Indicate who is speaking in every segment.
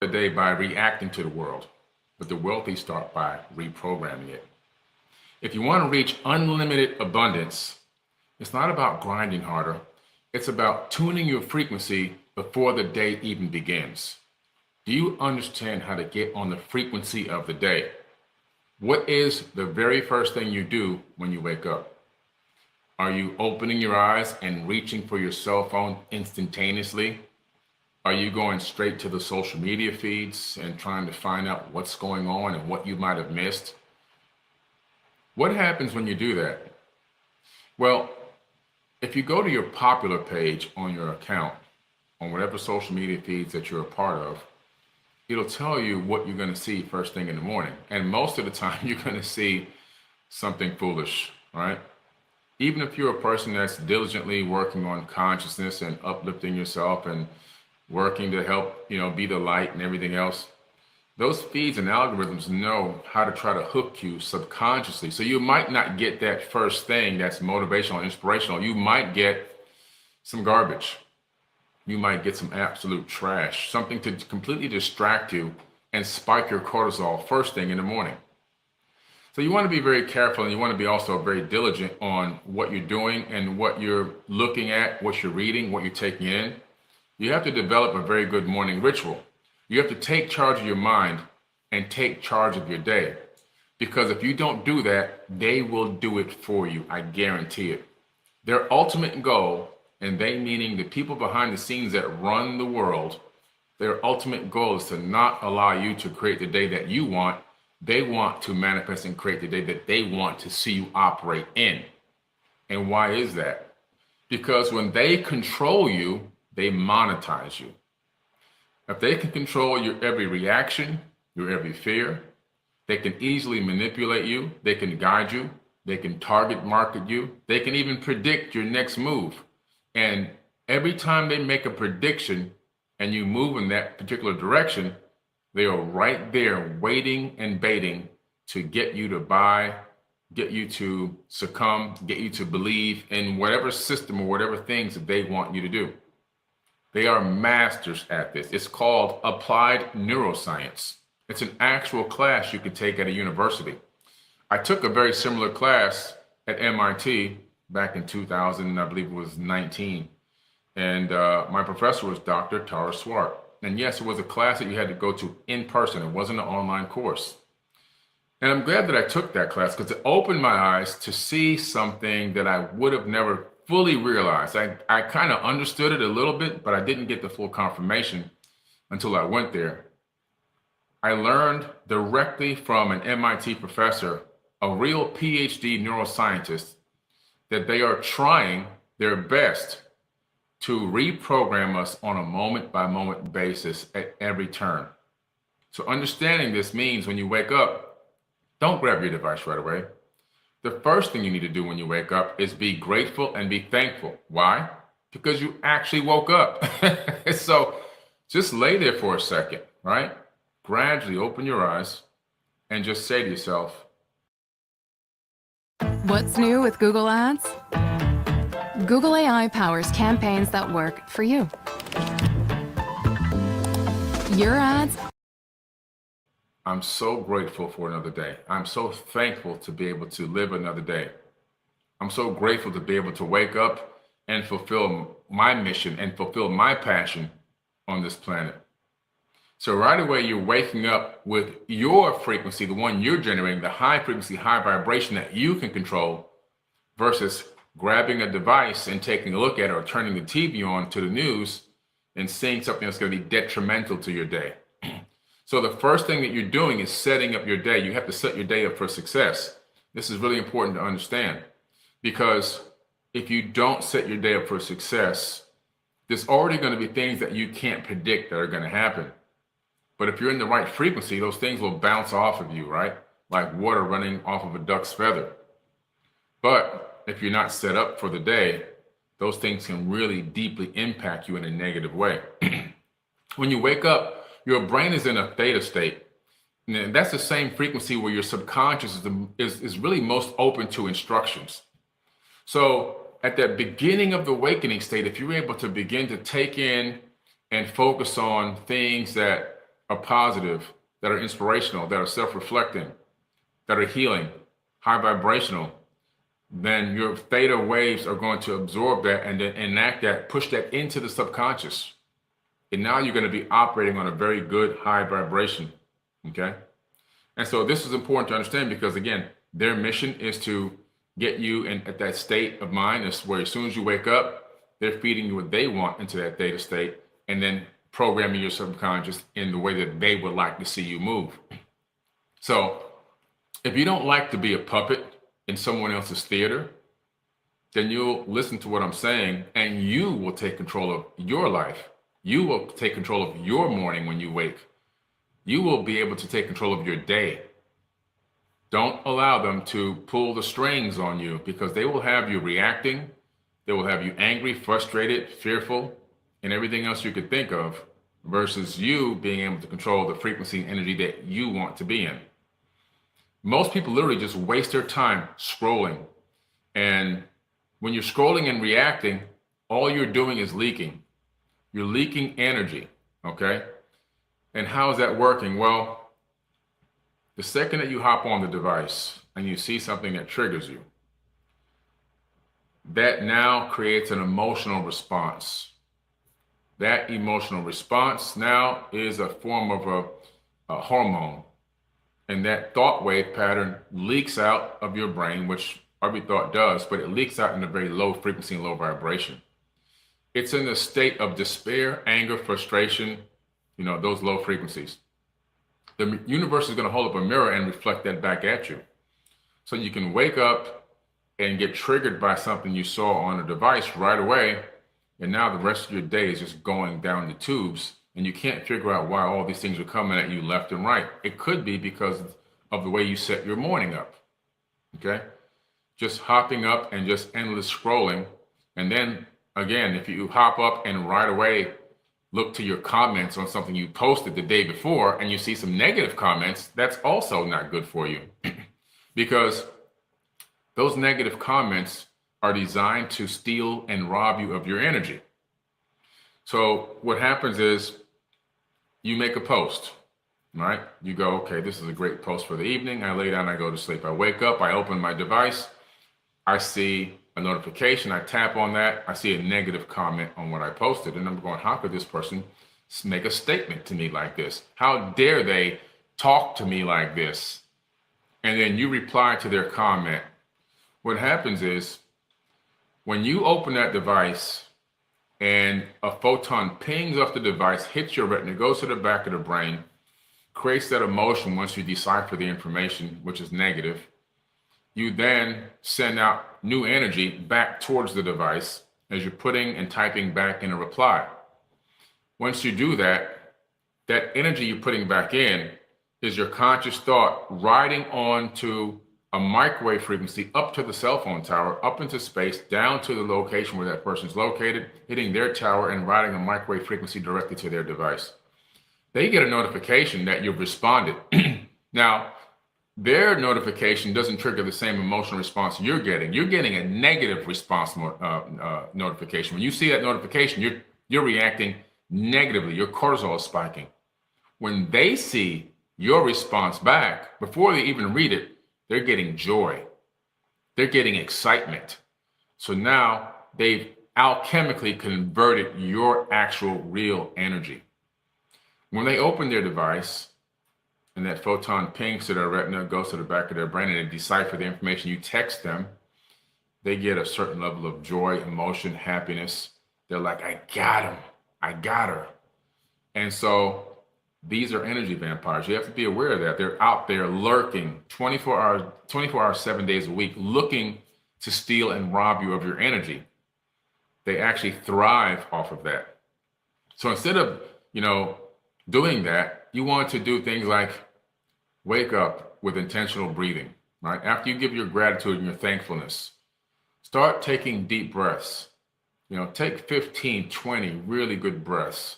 Speaker 1: the day by reacting to the world, but the wealthy start by reprogramming it. If you want to reach unlimited abundance, it's not about grinding harder. It's about tuning your frequency before the day even begins. Do you understand how to get on the frequency of the day? What is the very first thing you do when you wake up? Are you opening your eyes and reaching for your cell phone instantaneously? Are you going straight to the social media feeds and trying to find out what's going on and what you might have missed? What happens when you do that? Well, if you go to your popular page on your account, on whatever social media feeds that you're a part of, it'll tell you what you're going to see first thing in the morning. And most of the time, you're going to see something foolish, right? Even if you're a person that's diligently working on consciousness and uplifting yourself and working to help, be the light and everything else, those feeds and algorithms know how to try to hook you subconsciously. So you might not get that first thing that's motivational, inspirational. You might get some garbage. You might get some absolute trash, something to completely distract you and spike your cortisol first thing in the morning. So you want to be very careful, and you want to be also very diligent on what you're doing and what you're looking at, what you're reading, what you're taking in. You have to develop a very good morning ritual. You have to take charge of your mind and take charge of your day. Because if you don't do that, they will do it for you. I guarantee it. Their ultimate goal, and they meaning the people behind the scenes that run the world, their ultimate goal is to not allow you to create the day that you want. They want to manifest and create the day that they want to see you operate in. And why is that? Because when they control you, they monetize you. If they can control your every reaction, your every fear, they can easily manipulate you, they can guide you, they can target market you, they can even predict your next move. And every time they make a prediction and you move in that particular direction, they are right there waiting and baiting to get you to buy, get you to succumb, get you to believe in whatever system or whatever things that they want you to do. They are masters at this. It's called applied neuroscience. It's an actual class you could take at a university. I took a very similar class at MIT back in 2000, I believe it was 19. And my professor was Dr. Tara Swart. And yes, it was a class that you had to go to in person. It wasn't an online course. And I'm glad that I took that class because it opened my eyes to see something that I would have never fully realized. I kind of understood it a little bit, but I didn't get the full confirmation until I went there. I learned directly from an MIT professor, a real PhD neuroscientist, that they are trying their best to reprogram us on a moment-by-moment basis at every turn. So understanding this means when you wake up, don't grab your device right away. The first thing you need to do when you wake up is be grateful and be thankful. Why? Because you actually woke up. So just lay there for a second, right? Gradually open your eyes and just say to yourself,
Speaker 2: what's new with Google Ads? Google AI powers campaigns that work for you. Your ads.
Speaker 1: I'm so grateful for another day. I'm so thankful to be able to live another day. I'm so grateful to be able to wake up and fulfill my mission and fulfill my passion on this planet. So right away, you're waking up with your frequency, the one you're generating, the high frequency, high vibration that you can control, versus grabbing a device and taking a look at it or turning the TV on to the news and seeing something that's going to be detrimental to your day. So the first thing that you're doing is setting up your day. You have to set your day up for success. This is really important to understand, because if you don't set your day up for success, there's already going to be things that you can't predict that are going to happen. But if you're in the right frequency, those things will bounce off of you, right? Like water running off of a duck's feather. But if you're not set up for the day, those things can really deeply impact you in a negative way. When you wake up, your brain is in a theta state. And that's the same frequency where your subconscious is really most open to instructions. So at that beginning of the awakening state, if you're able to begin to take in and focus on things that are positive, that are inspirational, that are self-reflecting, that are healing, high vibrational, then your theta waves are going to absorb that and then enact that, push that into the subconscious. And now you're going to be operating on a very good high vibration. Okay. And so this is important to understand because, again, their mission is to get you in at that state of mind is where as soon as you wake up, they're feeding you what they want into that theta state and then programming your subconscious in the way that they would like to see you move. So if you don't like to be a puppet in someone else's theater, then you'll listen to what I'm saying and you will take control of your life. You will take control of your morning when you wake. You will be able to take control of your day. Don't allow them to pull the strings on you because they will have you reacting. They will have you angry, frustrated, fearful, and everything else you could think of versus you being able to control the frequency and energy that you want to be in. Most people literally just waste their time scrolling. And when you're scrolling and reacting, all you're doing is leaking. You're leaking energy, okay? And how is that working? Well, the second that you hop on the device and you see something that triggers you, that now creates an emotional response. That emotional response now is a form of a hormone. And that thought wave pattern leaks out of your brain, which every thought does, but it leaks out in a very low frequency and low vibration. It's in a state of despair, anger, frustration, those low frequencies. The universe is going to hold up a mirror and reflect that back at you. So you can wake up and get triggered by something you saw on a device right away. And now the rest of your day is just going down the tubes and you can't figure out why all these things are coming at you left and right. It could be because of the way you set your morning up. Okay. Just hopping up and just endless scrolling. And then again, if you hop up and right away look to your comments on something you posted the day before and you see some negative comments, that's also not good for you because those negative comments are designed to steal and rob you of your energy. So what happens is you make a post, right? You go, okay, this is a great post for the evening. I lay down, I go to sleep. I wake up, I open my device, I see a notification, I tap on that, I see a negative comment on what I posted, and I'm going, how could this person make a statement to me like this? How dare they talk to me like this? And then you reply to their comment. What happens is when you open that device and a photon pings off the device, hits your retina, goes to the back of the brain, creates that emotion once you decipher the information, which is negative, you then send out new energy back towards the device as you're putting and typing back in a reply. Once you do that, that energy you're putting back in is your conscious thought riding on to a microwave frequency up to the cell phone tower, up into space, down to the location where that person's located, hitting their tower and riding a microwave frequency directly to their device. They get a notification that you've responded. Now, their notification doesn't trigger the same emotional response you're getting. You're getting a negative response notification. When you see that notification, you're reacting negatively. Your cortisol is spiking. When they see your response back, before they even read it, they're getting joy. They're getting excitement. So now they've alchemically converted your actual real energy. When they open their device and that photon pings to their retina, goes to the back of their brain, and they decipher the information you text them, they get a certain level of joy, emotion, happiness. They're like, I got him. I got her. And so these are energy vampires. You have to be aware of that. They're out there lurking 24 hours, 7 days a week, looking to steal and rob you of your energy. They actually thrive off of that. So instead of, doing that, you want to do things like wake up with intentional breathing, right? After you give your gratitude and your thankfulness, start taking deep breaths. Take 15, 20 really good breaths.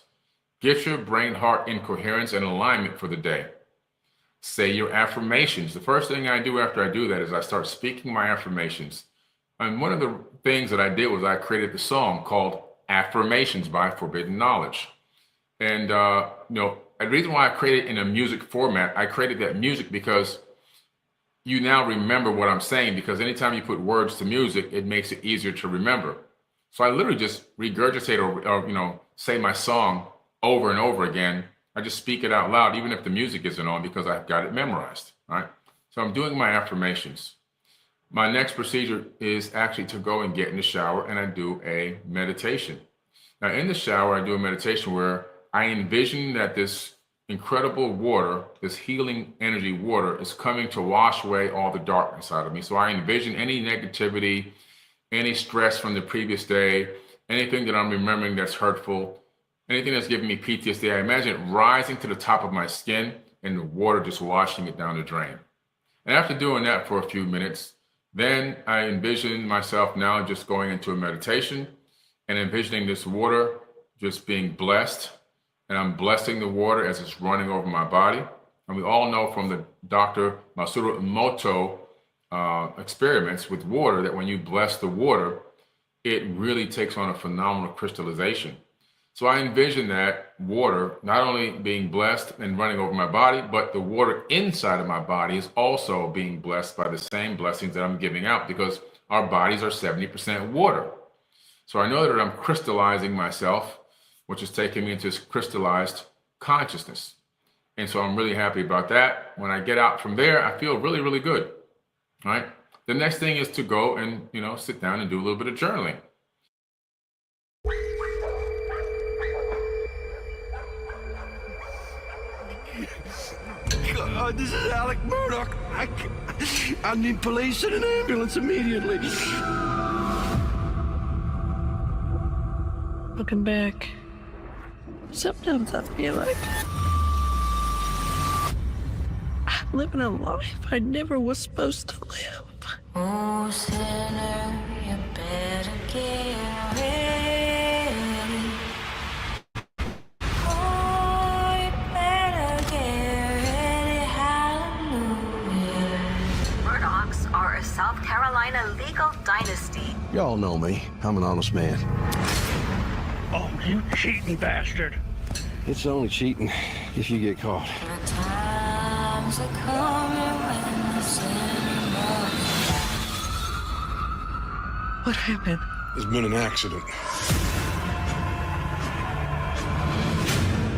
Speaker 1: Get your brain, heart in coherence and alignment for the day. Say your affirmations. The first thing I do after I do that is I start speaking my affirmations. And one of the things that I did was I created the song called Affirmations by Forbidden Knowledge. And, the reason why I created it in a music format, I created that music because you now remember what I'm saying, because anytime you put words to music, it makes it easier to remember. So I literally just regurgitate or say my song over and over again. I just speak it out loud, even if the music isn't on, because I've got it memorized, right? So I'm doing my affirmations. My next procedure is actually to go and get in the shower, and I do a meditation. Now in the shower, I do a meditation where I envision that this incredible water, this healing energy water, is coming to wash away all the darkness out of me. So I envision any negativity, any stress from the previous day, anything that I'm remembering that's hurtful, anything that's giving me PTSD. I imagine it rising to the top of my skin and the water just washing it down the drain. And after doing that for a few minutes, then I envision myself now just going into a meditation and envisioning this water just being blessed. And I'm blessing the water as it's running over my body. And we all know from the Dr. Masaru Emoto experiments with water that when you bless the water, it really takes on a phenomenal crystallization. So I envision that water not only being blessed and running over my body, but the water inside of my body is also being blessed by the same blessings that I'm giving out, because our bodies are 70% water. So I know that I'm crystallizing myself, which is taking me into this crystallized consciousness. And so I'm really happy about that. When I get out from there, I feel really, really good. All right. The next thing is to go and, sit down and do a little bit of journaling.
Speaker 3: God, this is Alec Murdoch. I need police and an ambulance immediately.
Speaker 4: Looking back, sometimes I feel like I'm living a life I never was supposed to live.
Speaker 5: Oh, sinner, you better get ready. Oh, you better get ready, hallelujah.
Speaker 6: Murdochs are a South Carolina legal dynasty.
Speaker 3: Y'all know me. I'm an honest man.
Speaker 7: Oh, you cheating bastard.
Speaker 3: It's only cheating if you get caught.
Speaker 5: The times are coming when the sinner must.
Speaker 4: What happened?
Speaker 3: There's been an accident.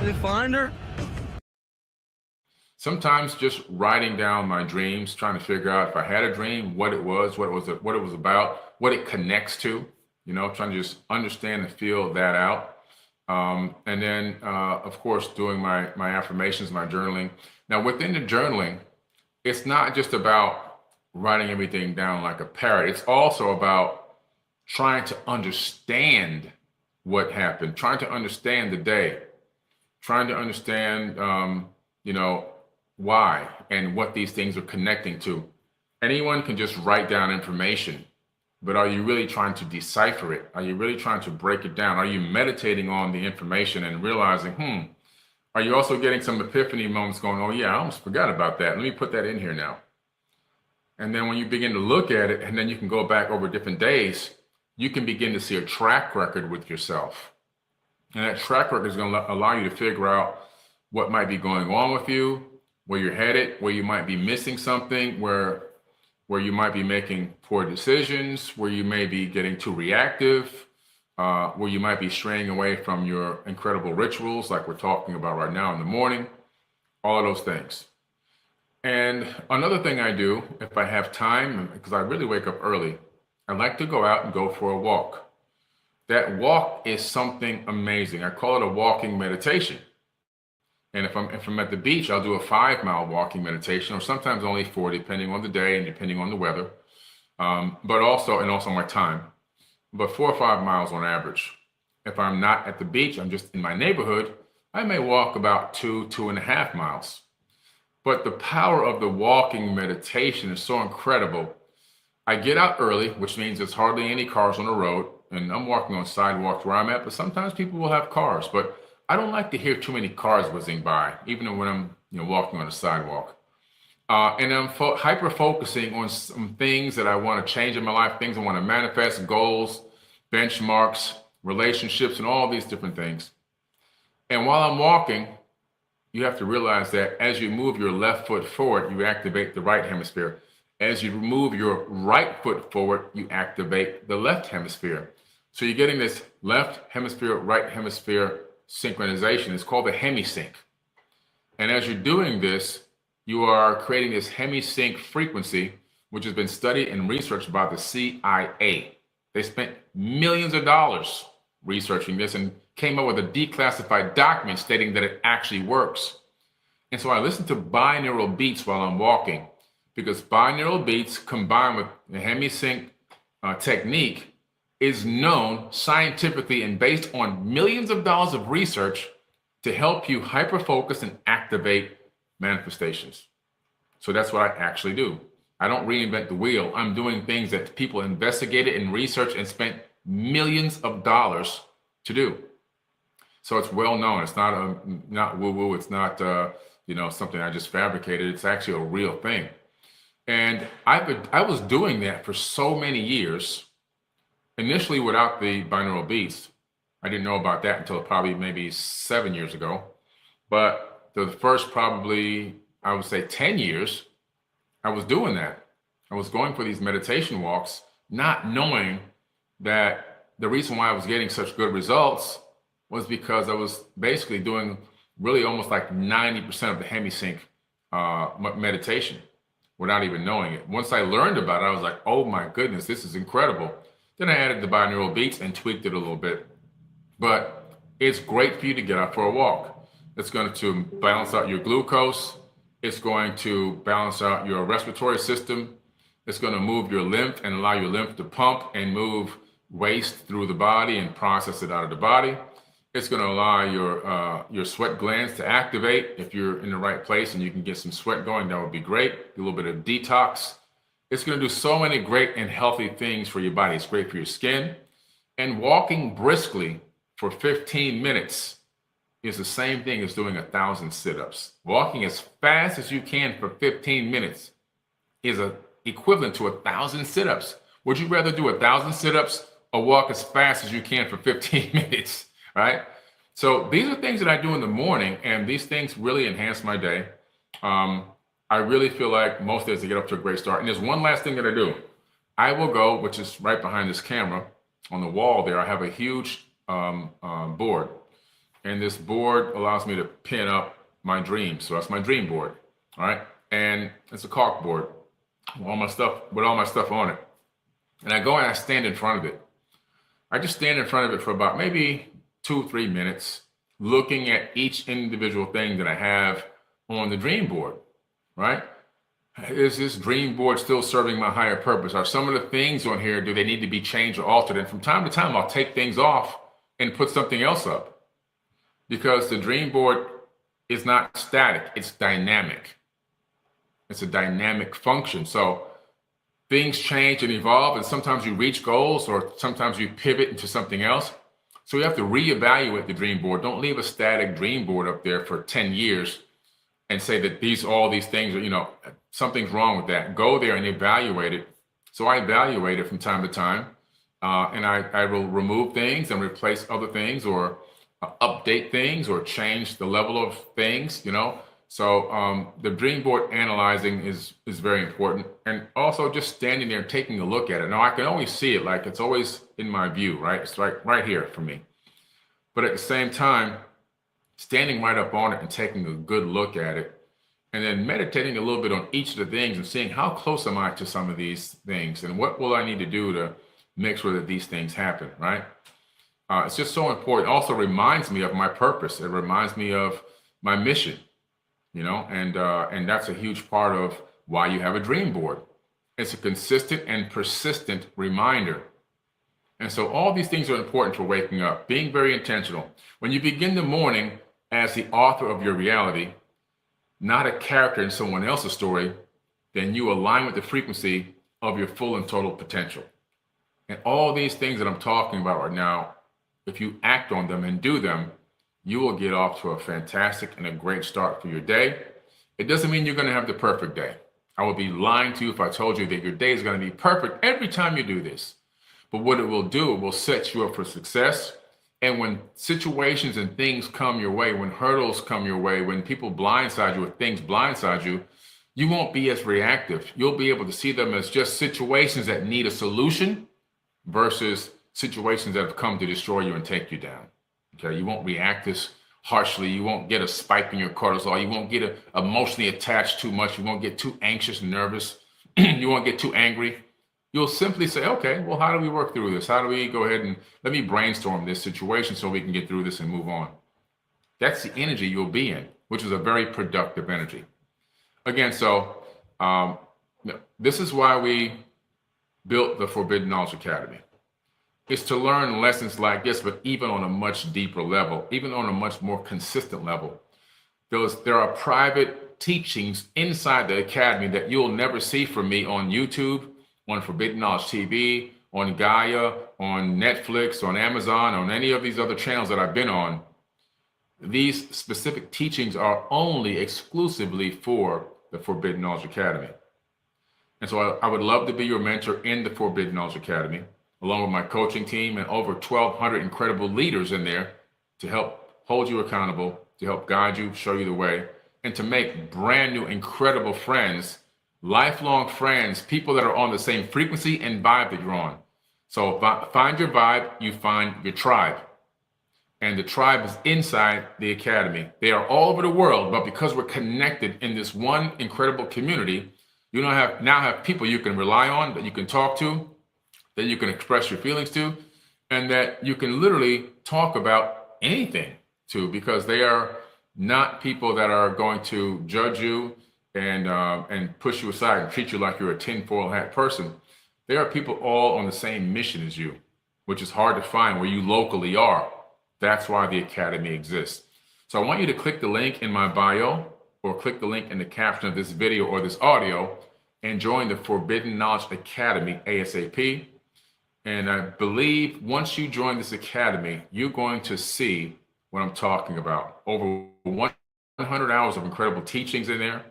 Speaker 4: Did they find her?
Speaker 1: Sometimes just writing down my dreams, trying to figure out if I had a dream, what it was about, what it connects to, trying to just understand and feel that out. And then, of course, doing my affirmations, my journaling. Now, within the journaling, it's not just about writing everything down like a parrot. It's also about trying to understand what happened, trying to understand the day, trying to understand, why and what these things are connecting to. Anyone can just write down information, but are you really trying to decipher it? Are you really trying to break it down? Are you meditating on the information and realizing, Are you also getting some epiphany moments going, oh yeah, I almost forgot about that. Let me put that in here now. And then when you begin to look at it, and then you can go back over different days, you can begin to see a track record with yourself. And that track record is going to allow you to figure out what might be going on with you, where you're headed, where you might be missing something, where you might be making poor decisions, where you may be getting too reactive, where you might be straying away from your incredible rituals like we're talking about right now in the morning, all of those things. And another thing I do, if I have time, because I really wake up early, I like to go out and go for a walk. That walk is something amazing. I call it a walking meditation. And if I'm at the beach, I'll do a 5-mile walking meditation, or sometimes only 4, depending on the day and depending on the weather, but also my time. But 4 or 5 miles on average. If I'm not at the beach, I'm just in my neighborhood, I may walk about 2.5 miles. But the power of the walking meditation is so incredible. I get out early, which means there's hardly any cars on the road, and I'm walking on sidewalks where I'm at, but sometimes people will have cars, but I don't like to hear too many cars whizzing by, even when I'm walking on the sidewalk. And I'm hyper-focusing on some things that I want to change in my life, things I want to manifest, goals, benchmarks, relationships, and all these different things. And while I'm walking, you have to realize that as you move your left foot forward, you activate the right hemisphere. As you move your right foot forward, you activate the left hemisphere. So you're getting this left hemisphere, right hemisphere synchronization. It's called the hemisync. And as you're doing this, you are creating this hemisync frequency, which has been studied and researched by the CIA. They spent millions of dollars researching this and came up with a declassified document stating that it actually works. And so I listen to binaural beats while I'm walking, because binaural beats combined with the hemisync technique is known scientifically and based on millions of dollars of research to help you hyperfocus and activate manifestations. So that's what I actually do. I don't reinvent the wheel. I'm doing things that people investigated and researched and spent millions of dollars to do. So it's well known. It's not woo-woo. It's not something I just fabricated. It's actually a real thing. And I was doing that for so many years, initially without the binaural beats. I didn't know about that until probably maybe 7 years ago. But the first probably, I would say 10 years, I was doing that. I was going for these meditation walks, not knowing that the reason why I was getting such good results was because I was basically doing really almost like 90% of the hemisync meditation without even knowing it. Once I learned about it, I was like, oh my goodness, this is incredible. Then I added the binaural beats and tweaked it a little bit. But it's great for you to get out for a walk. It's going to balance out your glucose. It's going to balance out your respiratory system. It's going to move your lymph and allow your lymph to pump and move waste through the body and process it out of the body. It's going to allow your sweat glands to activate. If you're in the right place and you can get some sweat going, that would be great. Do a little bit of detox. It's going to do so many great and healthy things for your body. It's great for your skin. And walking briskly for 15 minutes is the same thing as doing 1,000 sit-ups. Walking as fast as you can for 15 minutes is equivalent to 1,000 sit-ups. Would you rather do 1,000 sit-ups or walk as fast as you can for 15 minutes, right? So these are things that I do in the morning, and these things really enhance my day. I really feel like most days I get up to a great start. And there's one last thing that I do. I will go, which is right behind this camera, on the wall there, I have a huge board. And this board allows me to pin up my dreams. So that's my dream board, all right? And it's a cork board with all my stuff on it. And I go and I stand in front of it. I just stand in front of it for about maybe 2-3 minutes, looking at each individual thing that I have on the dream board, right? Is this dream board still serving my higher purpose? Are some of the things on here, do they need to be changed or altered? And from time to time, I'll take things off and put something else up. Because the dream board is not static, it's dynamic. It's a dynamic function. So things change and evolve, and sometimes you reach goals or sometimes you pivot into something else. So you have to reevaluate the dream board. Don't leave a static dream board up there for 10 years and say that all these things are, something's wrong with that. Go there and evaluate it. So I evaluate it from time to time, and I will remove things and replace other things, or update things, or change the level of things, So the dream board analyzing is very important. And also just standing there and taking a look at it. Now I can always see it, like it's always in my view, right? It's right here for me. But at the same time, standing right up on it and taking a good look at it, and then meditating a little bit on each of the things and seeing how close am I to some of these things and what will I need to do to make sure that these things happen, right? It's just so important. It also reminds me of my purpose. It reminds me of my mission, and that's a huge part of why you have a dream board. It's a consistent and persistent reminder. And so all these things are important for waking up, being very intentional. When you begin the morning as the author of your reality, not a character in someone else's story, then you align with the frequency of your full and total potential. And all these things that I'm talking about right now, if you act on them and do them, you will get off to a fantastic and a great start for your day. It doesn't mean you're going to have the perfect day. I would be lying to you if I told you that your day is going to be perfect every time you do this. But what it will do, it will set you up for success. And when situations and things come your way, when hurdles come your way, when people blindside you or things blindside you, you won't be as reactive. You'll be able to see them as just situations that need a solution versus situations that have come to destroy you and take you down. Okay, you won't react as harshly. You won't get a spike in your cortisol. You won't get emotionally attached too much. You won't get too anxious and nervous. You won't get too angry. You'll simply say, okay, well, how do we work through this? How do we go ahead and let me brainstorm this situation so we can get through this and move on? That's the energy you'll be in, which is a very productive energy. Again, so this is why we built the Forbidden Knowledge Academy. It's to learn lessons like this, but even on a much deeper level, even on a much more consistent level. There are private teachings inside the academy that you'll never see from me on YouTube, on Forbidden Knowledge TV, on Gaia, on Netflix, on Amazon, on any of these other channels that I've been on. These specific teachings are only exclusively for the Forbidden Knowledge Academy. And so I would love to be your mentor in the Forbidden Knowledge Academy, along with my coaching team and over 1,200 incredible leaders in there to help hold you accountable, to help guide you, show you the way, and to make brand new, incredible friends, lifelong friends, people that are on the same frequency and vibe that you're on. So find your vibe, you find your tribe. And the tribe is inside the academy. They are all over the world, but because we're connected in this one incredible community, you now have people you can rely on, that you can talk to, that you can express your feelings to, and that you can literally talk about anything to, because they are not people that are going to judge you and push you aside and treat you like you're a tinfoil hat person. They are people all on the same mission as you, which is hard to find where you locally are. That's why the academy exists. So I want you to click the link in my bio or click the link in the caption of this video or this audio and join the Forbidden Knowledge Academy ASAP. And I believe once you join this academy, you're going to see what I'm talking about. Over 100 hours of incredible teachings in there,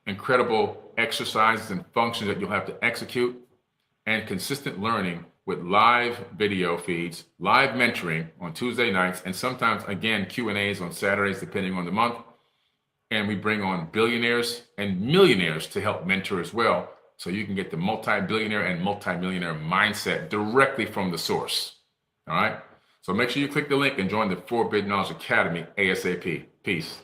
Speaker 1: incredible exercises and functions that you'll have to execute, and consistent learning with live video feeds, live mentoring on Tuesday nights, and sometimes, again, Q&As on Saturdays, depending on the month. And we bring on billionaires and millionaires to help mentor as well, so you can get the multi-billionaire and multi-millionaire mindset directly from the source. All right? So make sure you click the link and join the Forbidden Knowledge Academy ASAP. Peace.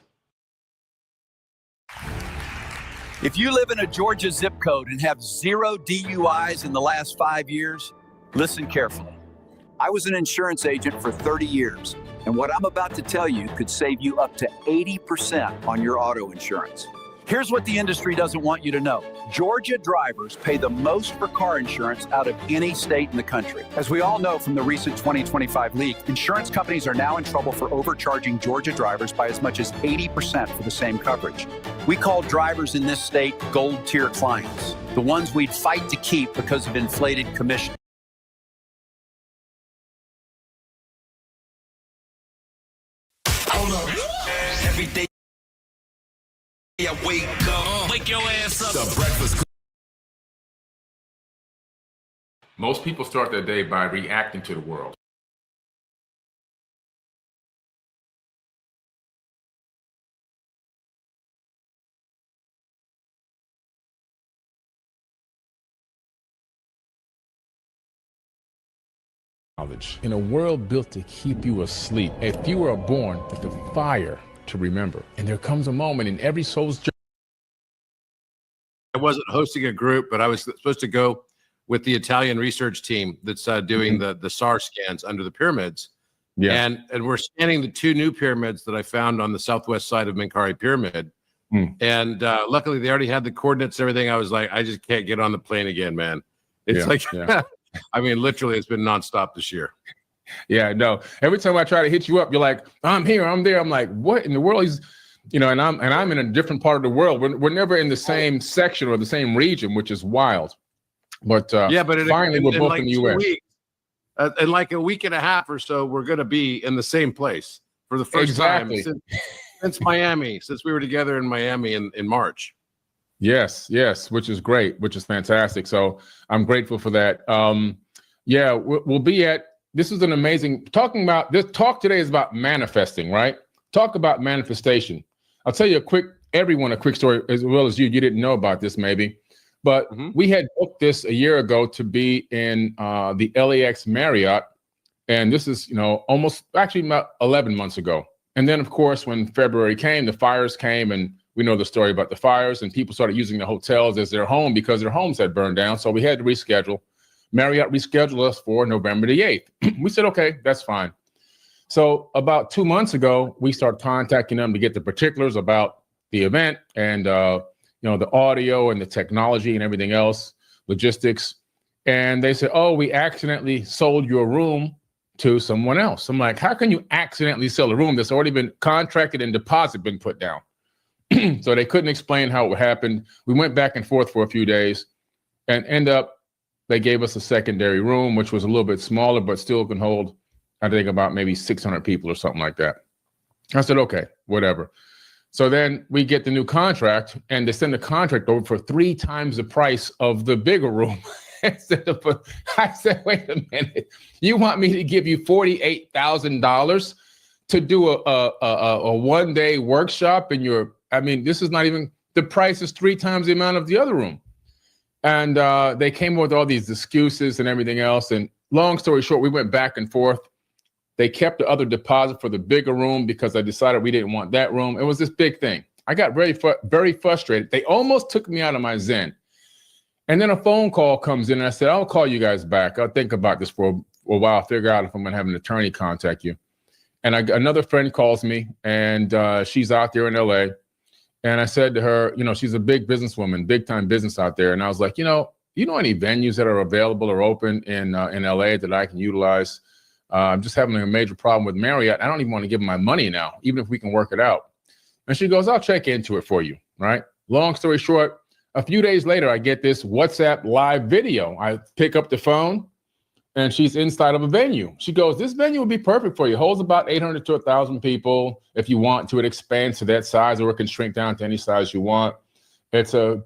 Speaker 8: If you live in a Georgia zip code and have 0 DUIs in the last 5 years, listen carefully. I was an insurance agent for 30 years, and what I'm about to tell you could save you up to 80% on your auto insurance. Here's what the industry doesn't want you to know. Georgia drivers pay the most for car insurance out of any state in the country. As we all know from the recent 2025 leak, insurance companies are now in trouble for overcharging Georgia drivers by as much as 80% for the same coverage. We call drivers in this state gold tier clients, the ones we'd fight to keep because of inflated commission.
Speaker 3: Hold up. Every day I wake up. Wake your ass up. The breakfast.
Speaker 1: Most people start their day by reacting to the world. In a world built to keep you asleep, if you were born with the fire to remember, and there comes a moment in every soul's journey.
Speaker 9: I wasn't hosting a group, but I was supposed to go with the Italian research team that's doing the SAR scans under the pyramids.
Speaker 1: Yeah.
Speaker 9: And we're scanning the 2 new pyramids that I found on the southwest side of Menkaure Pyramid. And luckily they already had the coordinates and everything. I was like, I just can't get on the plane again, man. It's I mean, literally, it's been nonstop this year.
Speaker 1: Yeah, no. Every time I try to hit you up, you're like, I'm here, I'm there. I'm like, what in the world is, and I'm in a different part of the world. We're never in the same section or the same region, which is wild. But but finally, we're both in the U.S.
Speaker 9: In like a week and a half or so, we're going to be in the same place for the first time since Miami, since we were together in Miami in March.
Speaker 1: Yes, which is great, which is fantastic. So I'm grateful for that. We'll be at this is an amazing talking about this talk today is about manifesting, right? Talk about manifestation. I'll tell you a quick story as well as you didn't know about this maybe, but we had booked this a year ago to be in the LAX Marriott. And this is, almost actually about 11 months ago. And then of course, when February came, the fires came, and we know the story about the fires, and people started using the hotels as their home because their homes had burned down. So we had to reschedule. Marriott rescheduled us for November the 8th. We said, okay, that's fine. So about 2 months ago, we started contacting them to get the particulars about the event and, the audio and the technology and everything else, logistics. And they said, oh, we accidentally sold your room to someone else. I'm like, how can you accidentally sell a room that's already been contracted and deposit been put down? So they couldn't explain how it happened. We went back and forth for a few days and they gave us a secondary room, which was a little bit smaller, but still can hold, I think, about maybe 600 people or something like that. I said, okay, whatever. So then we get the new contract, and they send the contract over for 3 times the price of the bigger room. I said, wait a minute, you want me to give you $48,000 to do a one-day workshop in this is not even, the price is 3 times the amount of the other room. And they came up with all these excuses and everything else. And long story short, we went back and forth. They kept the other deposit for the bigger room because I decided we didn't want that room. It was this big thing. I got very frustrated. They almost took me out of my zen. And then a phone call comes in, and I said, I'll call you guys back. I'll think about this for a while, figure out if I'm going to have an attorney contact you. And another friend calls me, and she's out there in LA. And I said to her, she's a big businesswoman, big time business out there. And I was like, you know any venues that are available or open in LA that I can utilize? I'm just having a major problem with Marriott. I don't even want to give them my money now, even if we can work it out. And she goes, I'll check into it for you, right? Long story short, a few days later, I get this WhatsApp live video. I pick up the phone, and she's inside of a venue. She goes, this venue would be perfect for you. It holds about 800 to 1,000 people. If you want to, it expands to that size, or it can shrink down to any size you want. It's a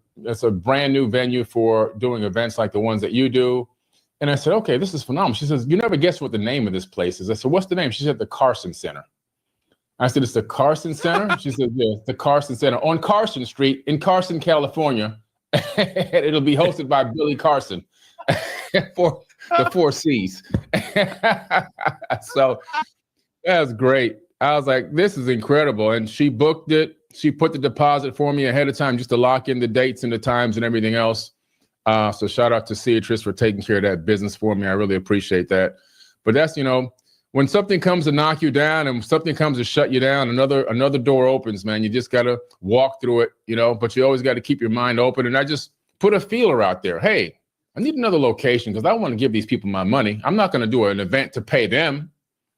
Speaker 1: brand new venue for doing events like the ones that you do. And I said, okay, this is phenomenal. She says, you never guess what the name of this place is. I said, what's the name? She said, the Carson Center. I said, it's the Carson Center? She said, yeah, it's the Carson Center on Carson Street in Carson, California. It'll be hosted by Billy Carson for the 4 C's. So that was great. I was like, this is incredible. And she booked it. She put the deposit for me ahead of time just to lock in the dates and the times and everything else. So shout out to Ceatrice for taking care of that business for me. I really appreciate that. But that's, when something comes to knock you down and something comes to shut you down, another door opens, man. You just got to walk through it, but you always got to keep your mind open. And I just put a feeler out there. Hey, I need another location because I want to give these people my money. I'm not going to do an event to pay them.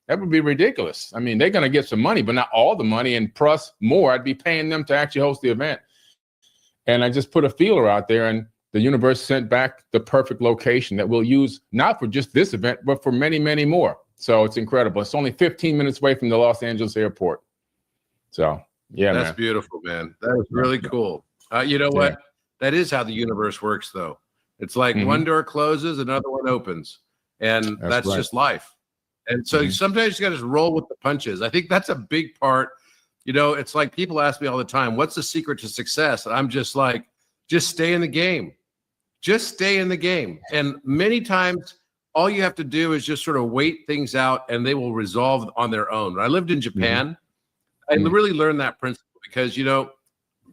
Speaker 1: That would be ridiculous. I mean, they're going to get some money, but not all the money. And plus more, I'd be paying them to actually host the event. And I just put a feeler out there, and the universe sent back the perfect location that we'll use not for just this event, but for many, many more. So it's incredible. It's only 15 minutes away from the Los Angeles airport. So, yeah,
Speaker 9: that's beautiful, man. That is really cool. You know what? That is how the universe works, though. It's like one door closes, another one opens. And that's just life. And so sometimes you got to just roll with the punches. I think that's a big part. It's like people ask me all the time, what's the secret to success? And I'm just like, just stay in the game. Just stay in the game. And many times, all you have to do is just sort of wait things out, and they will resolve on their own. When I lived in Japan, I really learned that principle because,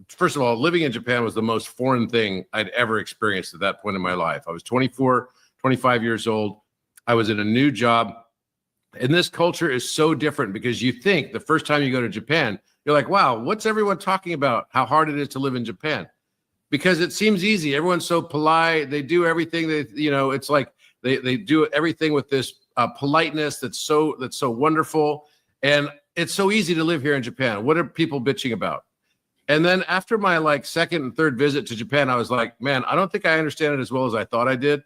Speaker 9: first of all, living in Japan was the most foreign thing I'd ever experienced at that point in my life. I was 24, 25 years old. I was in a new job. And this culture is so different because you think the first time you go to Japan, you're like, wow, what's everyone talking about? How hard it is to live in Japan? Because it seems easy. Everyone's so polite. They do everything. It's like, They do everything with this politeness that's so wonderful. And it's so easy to live here in Japan. What are people bitching about? And then after my second and third visit to Japan, I was like, man, I don't think I understand it as well as I thought I did.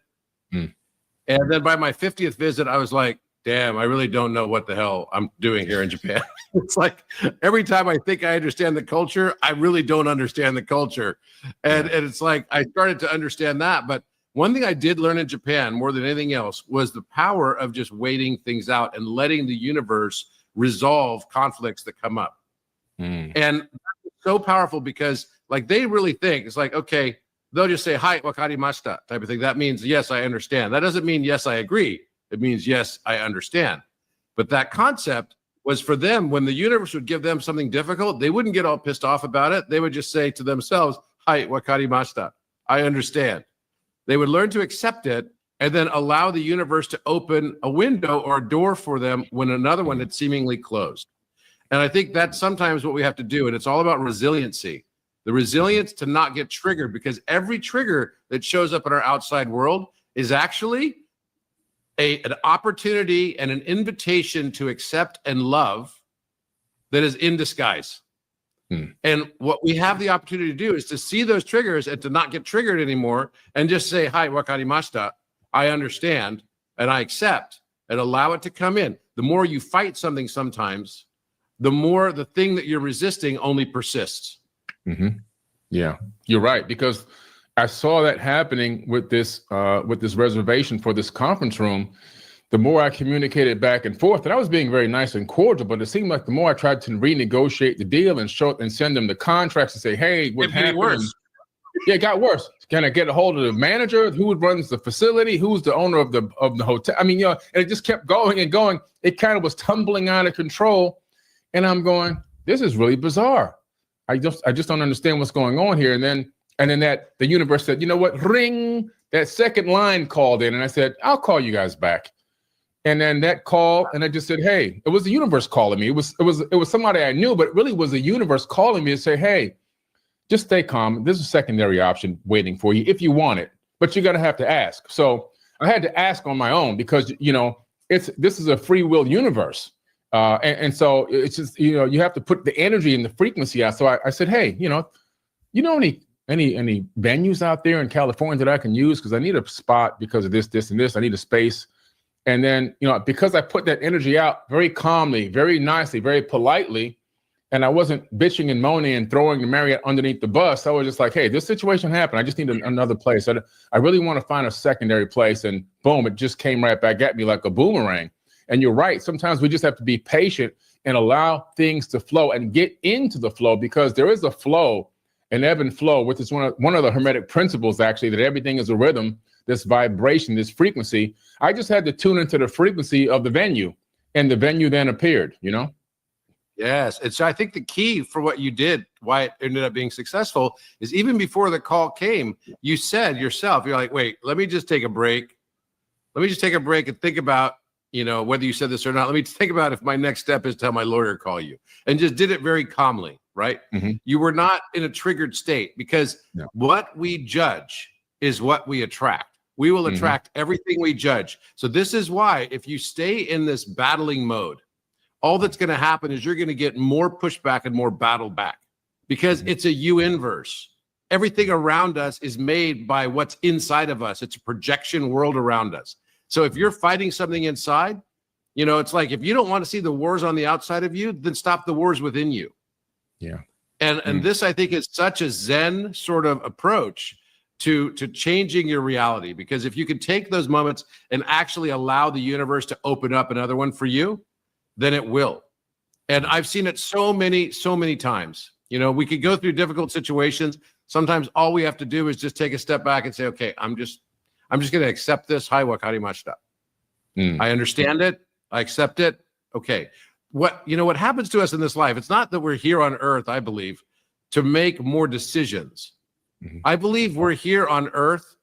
Speaker 9: And then by my 50th visit, I was like, damn, I really don't know what the hell I'm doing here in Japan. It's like every time I think I understand the culture, I really don't understand the culture. And it's like I started to understand that. But One thing I did learn in Japan more than anything else was the power of just waiting things out and letting the universe resolve conflicts that come up. And that's so powerful because like they really think it's like, okay, they'll just say, "Hai, wakarimashita," type of thing. That means, yes, I understand. That doesn't mean, yes, I agree. It means, yes, I understand. But that concept was for them, when the universe would give them something difficult, they wouldn't get all pissed off about it. They would just say to themselves, "Hai, wakarimashita," I understand. They would learn to accept it and then allow the universe to open a window or a door for them when another one had seemingly closed. And I think that's sometimes what we have to do. And it's all about resiliency, the resilience to not get triggered, because every trigger that shows up in our outside world is actually an opportunity and an invitation to accept and love that is in disguise. And what we have the opportunity to do is to see those triggers and to not get triggered anymore and just say, "Hai, wakarimashita," I understand and I accept, and allow it to come in. The more you fight something sometimes, the more the thing that you're resisting only persists.
Speaker 1: Yeah, you're right, because I saw that happening with this reservation for this conference room. The more I communicated back and forth, and I was being very nice and cordial, but it seemed like the more I tried to renegotiate the deal and send them the contracts and say, "Hey, what happened?"
Speaker 9: Worse.
Speaker 1: Yeah, it got worse. Can I get a hold of the manager? Who runs the facility? Who's the owner of the hotel? I mean, and it just kept going and going. It kind of was tumbling out of control, and I'm going, "This is really bizarre. I just don't understand what's going on here." And then that the universe said, "You know what? Ring." That second line called in, and I said, "I'll call you guys back." And then that call, and I just said, "Hey," it was the universe calling me. It was somebody I knew, but it really was the universe calling me to say, "Hey, just stay calm. There's a secondary option waiting for you if you want it, but you're gonna have to ask." So I had to ask on my own because this is a free will universe, and so it's just you have to put the energy and the frequency out. So I said, "Hey, any venues out there in California that I can use, because I need a spot because of this, and this. I need a space." And then, because I put that energy out very calmly, very nicely, very politely, and I wasn't bitching and moaning and throwing the Marriott underneath the bus, I was just like, "Hey, this situation happened. I just need another place. I really want to find a secondary place." And boom, it just came right back at me like a boomerang. And you're right. Sometimes we just have to be patient and allow things to flow and get into the flow, because there is a flow, an ebb and flow, which is one of the Hermetic principles, actually, that everything is a rhythm. This vibration, this frequency. I just had to tune into the frequency of the venue, and the venue then appeared,
Speaker 9: Yes. And so I think the key for what you did, why it ended up being successful, is even before the call came, you said yourself, you're like, "Wait, let me just take a break. Let me just take a break and think about, whether you said this or not. Let me think about if my next step is to have my lawyer call you," and just did it very calmly, right? You were not in a triggered state, because what we judge is what we attract. We will attract everything we judge. So this is why, if you stay in this battling mode, all that's going to happen is you're going to get more pushback and more battle back, because it's a U inverse. Everything around us is made by what's inside of us. It's a projection world around us. So if you're fighting something inside, it's like, if you don't want to see the wars on the outside of you, then stop the wars within you.
Speaker 1: Yeah.
Speaker 9: And this, I think, is such a Zen sort of approach to changing your reality, because if you can take those moments and actually allow the universe to open up another one for you, then it will. And I've seen it so many times. We could go through difficult situations. Sometimes all we have to do is just take a step back and say, "Okay, I'm just going to accept this. Hai, wakarimashita. I understand it. I accept it. Okay." What happens to us in this life, it's not that we're here on earth, I believe, to make more decisions. I believe we're here on earth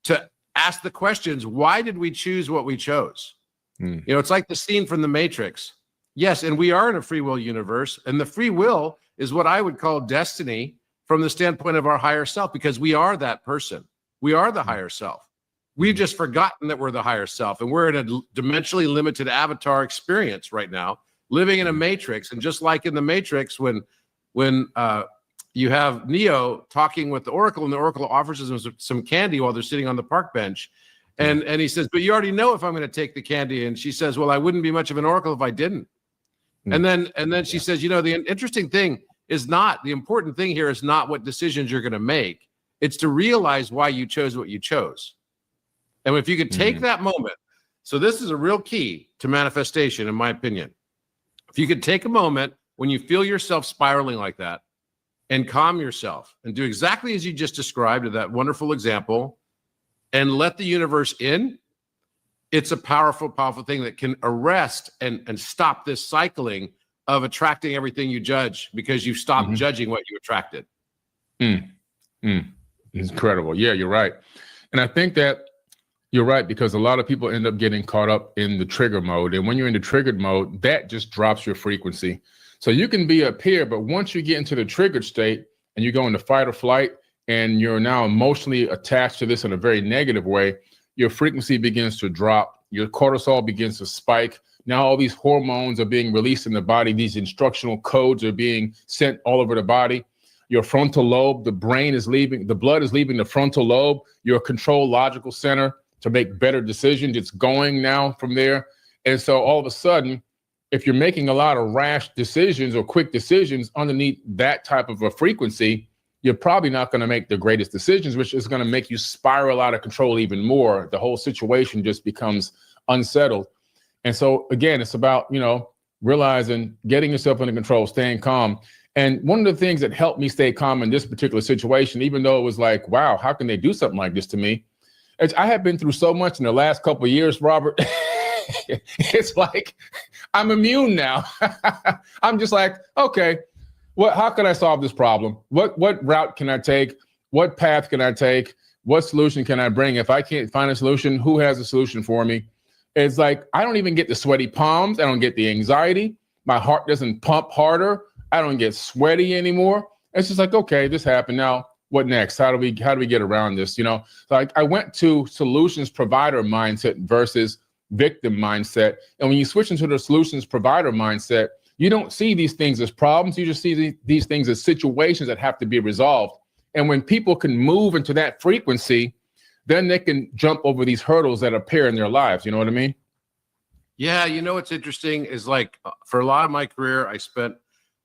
Speaker 9: to ask the questions, why did we choose what we chose? It's like the scene from The Matrix. Yes, and we are in a free will universe, and the free will is what I would call destiny from the standpoint of our higher self, because we are that person. We are the higher self. We've just forgotten that we're the higher self, and we're in a dimensionally limited avatar experience right now, living in a matrix. And just like in the Matrix, when you have Neo talking with the Oracle, and the Oracle offers him some candy while they're sitting on the park bench. And he says, "But you already know if I'm going to take the candy." And she says, "Well, I wouldn't be much of an Oracle if I didn't." And then she says, "The interesting thing is not, the important thing here is not what decisions you're going to make. It's to realize why you chose what you chose." And if you could take that moment, so this is a real key to manifestation, in my opinion. If you could take a moment when you feel yourself spiraling like that and calm yourself and do exactly as you just described in that wonderful example and let the universe in, it's a powerful, powerful thing that can arrest and stop this cycling of attracting everything you judge because you've stopped judging what you attracted.
Speaker 1: It's incredible. Yeah, you're right. And I think that you're right, because a lot of people end up getting caught up in the trigger mode. And when you're in the triggered mode, that just drops your frequency. So you can be up here, but once you get into the triggered state and you go into fight or flight, and you're now emotionally attached to this in a very negative way, your frequency begins to drop. Your cortisol begins to spike. Now all these hormones are being released in the body. These instructional codes are being sent all over the body. Your frontal lobe, the brain is leaving, the blood is leaving the frontal lobe, your control logical center to make better decisions. It's going now from there. And so all of a sudden, if you're making a lot of rash decisions or quick decisions underneath that type of a frequency, you're probably not going to make the greatest decisions, which is going to make you spiral out of control even more. The whole situation just becomes unsettled. And so again, it's about, realizing, getting yourself under control, staying calm. And one of the things that helped me stay calm in this particular situation, even though it was like, wow, how can they do something like this to me? I have been through so much in the last couple of years, Robert. It's like I'm immune now. I'm just like, okay, how can I solve this problem? What route can I take? What path can I take? What solution can I bring? If I can't find a solution, who has a solution for me? It's like I don't even get the sweaty palms. I don't get the anxiety. My heart doesn't pump harder. I don't get sweaty anymore. It's just like, okay, this happened. Now, what next? How do we get around this? So I went to solutions provider mindset versus victim mindset. And when you switch into the solutions provider mindset, you don't see these things as problems. You just see these things as situations that have to be resolved. And when people can move into that frequency, then they can jump over these hurdles that appear in their lives. You know what I mean?
Speaker 9: Yeah. What's interesting is like for a lot of my career, I spent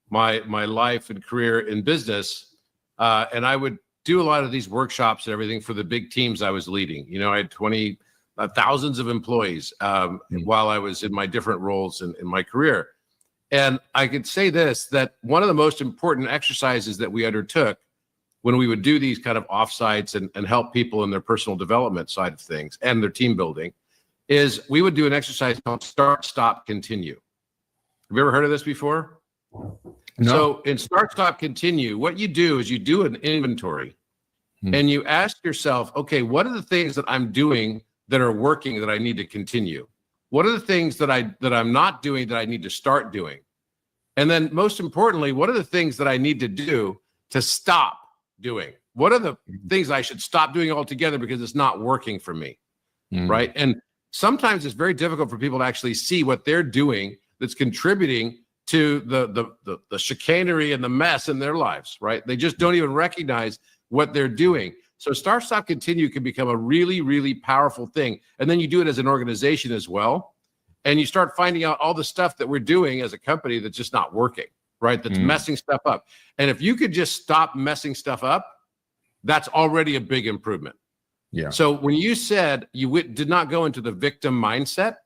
Speaker 9: my life and career in business. And I would do a lot of these workshops and everything for the big teams I was leading. I had thousands of employees while I was in my different roles in my career. And I could say this, that one of the most important exercises that we undertook when we would do these kind of offsites and help people in their personal development side of things and their team building is we would do an exercise called start, stop, continue. Have you ever heard of this before?
Speaker 1: No.
Speaker 9: So in start, stop, continue, what you do is you do an inventory and you ask yourself, okay, what are the things that I'm doing that are working that I need to continue? What are the things that I'm not doing that I need to start doing? And then most importantly, what are the things that I need to do to stop doing? What are the things I should stop doing altogether because it's not working for me, right? And sometimes it's very difficult for people to actually see what they're doing that's contributing to the chicanery and the mess in their lives, right? They just don't even recognize what they're doing. So start, stop, continue can become a really, really powerful thing. And then you do it as an organization as well. And you start finding out all the stuff that we're doing as a company that's just not working, right? That's messing stuff up. And if you could just stop messing stuff up, that's already a big improvement.
Speaker 1: Yeah.
Speaker 9: So when you said you did not go into the victim mindset,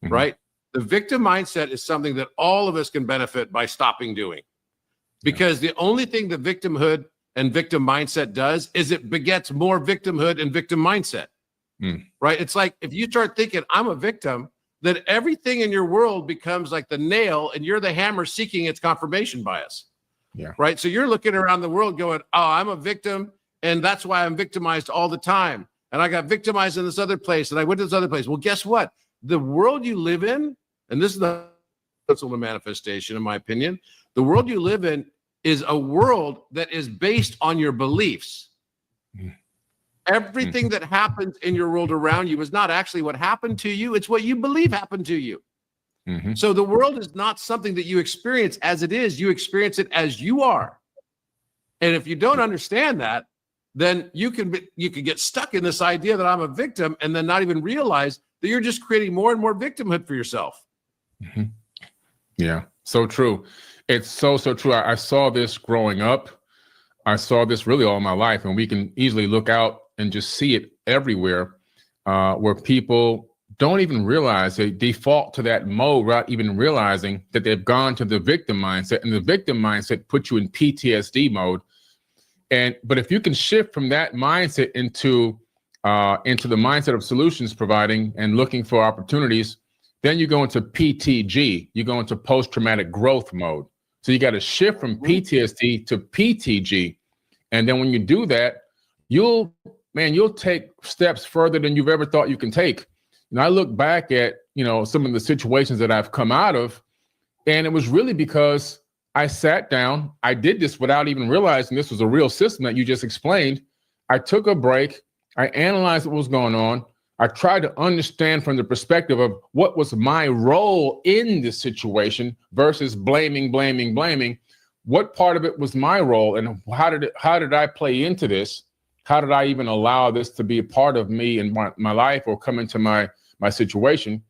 Speaker 9: right? The victim mindset is something that all of us can benefit by stopping doing. Because the only thing that victimhood and victim mindset does is it begets more victimhood and victim mindset, right? It's like if you start thinking, I'm a victim, then everything in your world becomes like the nail and you're the hammer seeking its confirmation bias, right? So you're looking around the world going, oh, I'm a victim and that's why I'm victimized all the time. And I got victimized in this other place and I went to this other place. Well, guess what? The world you live in, and this is the principle of manifestation, in my opinion, the world you live in is a world that is based on your beliefs. Everything that happens in your world around you is not actually what happened to you. It's what you believe happened to you. So the world is not something that you experience as it is. You experience it as you are. And if you don't understand that, then you can get stuck in this idea that I'm a victim and then not even realize that you're just creating more and more victimhood for yourself.
Speaker 1: Yeah, so true. It's so true. I saw this growing up. I saw this really all my life, and we can easily look out and just see it everywhere. where people don't even realize, they default to that mode without even realizing that they've gone to the victim mindset, and the victim mindset puts you in PTSD mode. But if you can shift from that mindset into the mindset of solutions providing and looking for opportunities, then you go into PTG, you go into post-traumatic growth mode. So you got to shift from PTSD to PTG. And then when you do that, you'll take steps further than you've ever thought you can take. And I look back at, some of the situations that I've come out of, and it was really because I sat down. I did this without even realizing this was a real system that you just explained. I took a break. I analyzed what was going on. I tried to understand from the perspective of what was my role in this situation versus blaming. What part of it was my role, and how did I play into this? How did I even allow this to be a part of me in my life or come into my situation?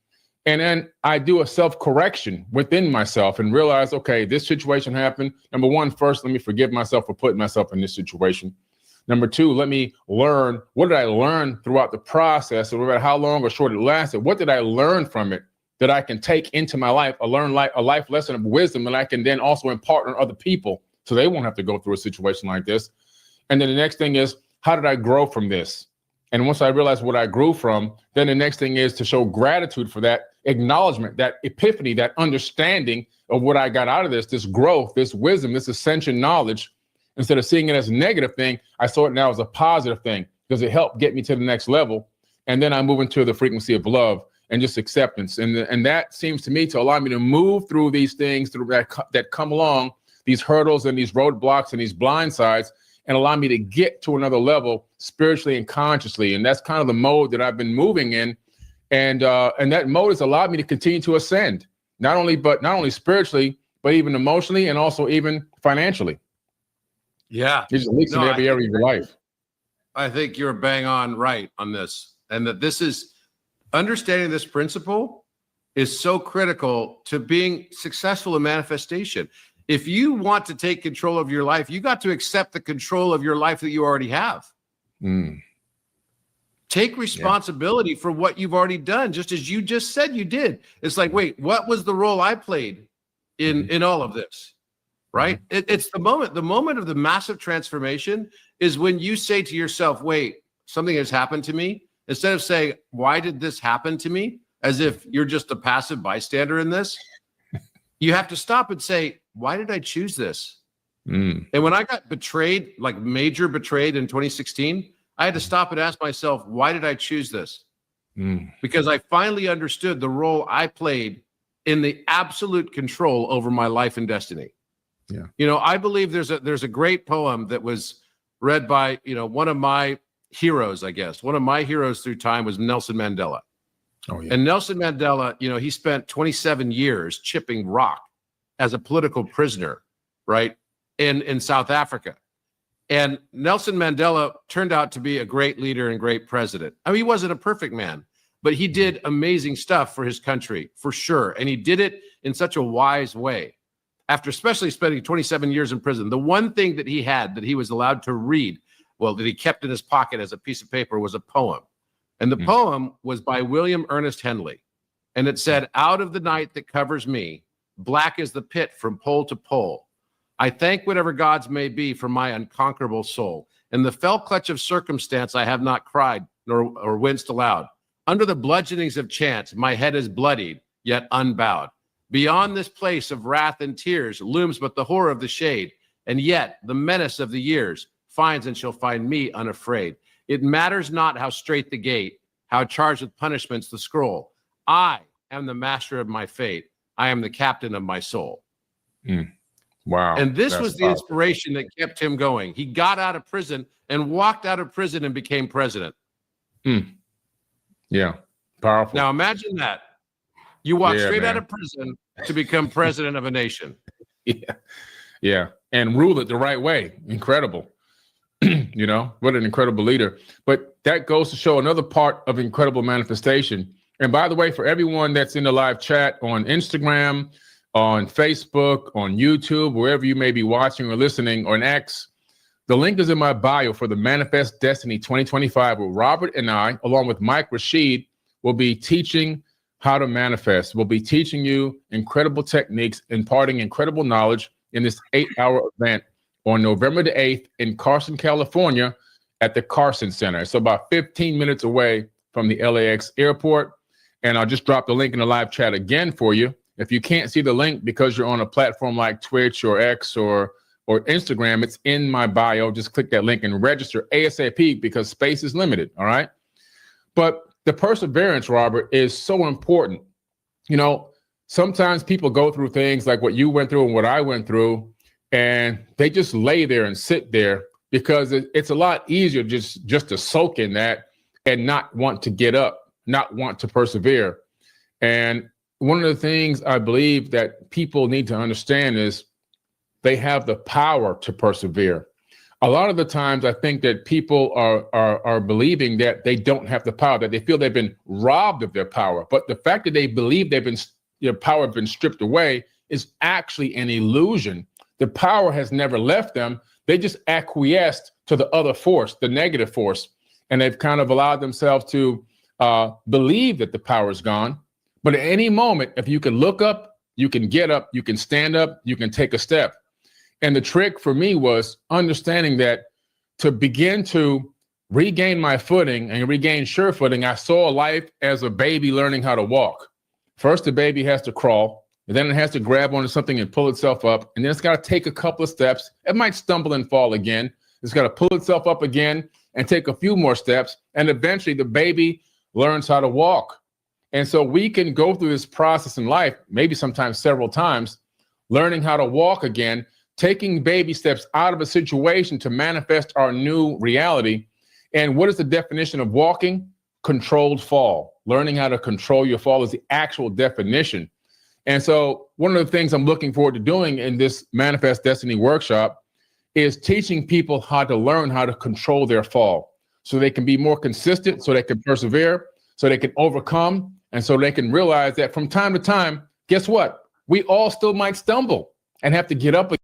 Speaker 1: And then I do a self-correction within myself and realize, okay, this situation happened. Number one, first, let me forgive myself for putting myself in this situation. Number two, let me learn, what did I learn throughout the process, no matter how long or short it lasted? What did I learn from it that I can take into my life, a life lesson of wisdom that I can then also impart on other people so they won't have to go through a situation like this? And then the next thing is, how did I grow from this? And once I realized what I grew from, then the next thing is to show gratitude for that acknowledgement, that epiphany, that understanding of what I got out of this growth, this wisdom, this ascension knowledge. Instead of seeing it as a negative thing, I saw it now as a positive thing because it helped get me to the next level. And then I move into the frequency of love and just acceptance. And that seems to me to allow me to move through these things that come along, these hurdles and these roadblocks and these blind sides, and allow me to get to another level spiritually and consciously. And that's kind of the mode that I've been moving in. And that mode has allowed me to continue to ascend, not only spiritually, but even emotionally and also even financially.
Speaker 9: Yeah.
Speaker 1: It just leaks in every area of your life.
Speaker 9: I think you're bang on right on this. And that this is understanding this principle is so critical to being successful in manifestation. If you want to take control of your life, you got to accept the control of your life that you already have. Take responsibility for what you've already done, just as you just said you did. It's like, wait, what was the role I played in all of this? Right? It's the moment of the massive transformation is when you say to yourself, wait, something has happened to me. Instead of saying, why did this happen to me? As if you're just a passive bystander in this, you have to stop and say, why did I choose this? And when I got betrayed, like major betrayed in 2016, I had to stop and ask myself, why did I choose this? Because I finally understood the role I played in the absolute control over my life and destiny. Yeah. I believe there's a great poem that was read by, one of my heroes, I guess. One of my heroes through time was Nelson Mandela. Oh, yeah. And Nelson Mandela, he spent 27 years chipping rock as a political prisoner, right, in South Africa. And Nelson Mandela turned out to be a great leader and great president. I mean, he wasn't a perfect man, but he did amazing stuff for his country, for sure. And he did it in such a wise way. After especially spending 27 years in prison, the one thing that he had that he was allowed to read, that he kept in his pocket as a piece of paper, was a poem. And the poem was by William Ernest Henley. And it said, out of the night that covers me, black is the pit from pole to pole. I thank whatever gods may be for my unconquerable soul. In the fell clutch of circumstance, I have not cried nor winced aloud. Under the bludgeonings of chance, my head is bloodied, yet unbowed. Beyond this place of wrath and tears looms but the horror of the shade, and yet the menace of the years finds and shall find me unafraid. It matters not how straight the gate, how charged with punishments the scroll. I am the master of my fate. I am the captain of my soul.
Speaker 1: Wow.
Speaker 9: And this was the inspiration that kept him going. He got out of prison and walked out of prison and became president.
Speaker 1: Yeah. Powerful.
Speaker 9: Now imagine that. You walk straight out of prison to become president of a nation.
Speaker 1: Yeah. And rule it the right way. Incredible. What an incredible leader. But that goes to show another part of incredible manifestation. And by the way, for everyone that's in the live chat on Instagram, on Facebook, on YouTube, wherever you may be watching or listening, or on X, The link is in my bio for the Manifest Destiny 2025, where Robert and I, along with Mike Rashid, will be teaching how to manifest. We'll be teaching you incredible techniques, imparting incredible knowledge in this 8-hour event on November the 8th in Carson, California at the Carson Center. It's about 15 minutes away from the LAX airport. And I'll just drop the link in the live chat again for you. If you can't see the link because you're on a platform like Twitch or X or Instagram, it's in my bio. Just click that link and register ASAP because space is limited, all right? But the perseverance, Robert, is so important. You know, sometimes people go through things like what you went through and what I went through, and they just lay there and sit there because it's a lot easier just to soak in that and not want to get up, not want to persevere. And one of the things I believe that people need to understand is they have the power to persevere. A lot of the times I think that people are believing that they don't have the power, that they feel they've been robbed of their power. But the fact that they believe their power has been stripped away is actually an illusion. The power has never left them. They just acquiesced to the other force, the negative force. And they've kind of allowed themselves to believe that the power is gone. But at any moment, if you can look up, you can get up, you can stand up, you can take a step. And the trick for me was understanding that to begin to regain my footing and regain sure footing, I saw life as a baby learning how to walk. First, the baby has to crawl, and then it has to grab onto something and pull itself up. And then it's got to take a couple of steps. It might stumble and fall again. It's got to pull itself up again and take a few more steps. And eventually the baby learns how to walk. And so we can go through this process in life, maybe sometimes several times, learning how to walk again, taking baby steps out of a situation to manifest our new reality. And what is the definition of walking? Controlled fall. Learning how to control your fall is the actual definition. And so one of the things I'm looking forward to doing in this Manifest Destiny workshop is teaching people how to learn how to control their fall so they can be more consistent, so they can persevere, so they can overcome, and so they can realize that from time to time, guess what? We all still might stumble and have to get up again.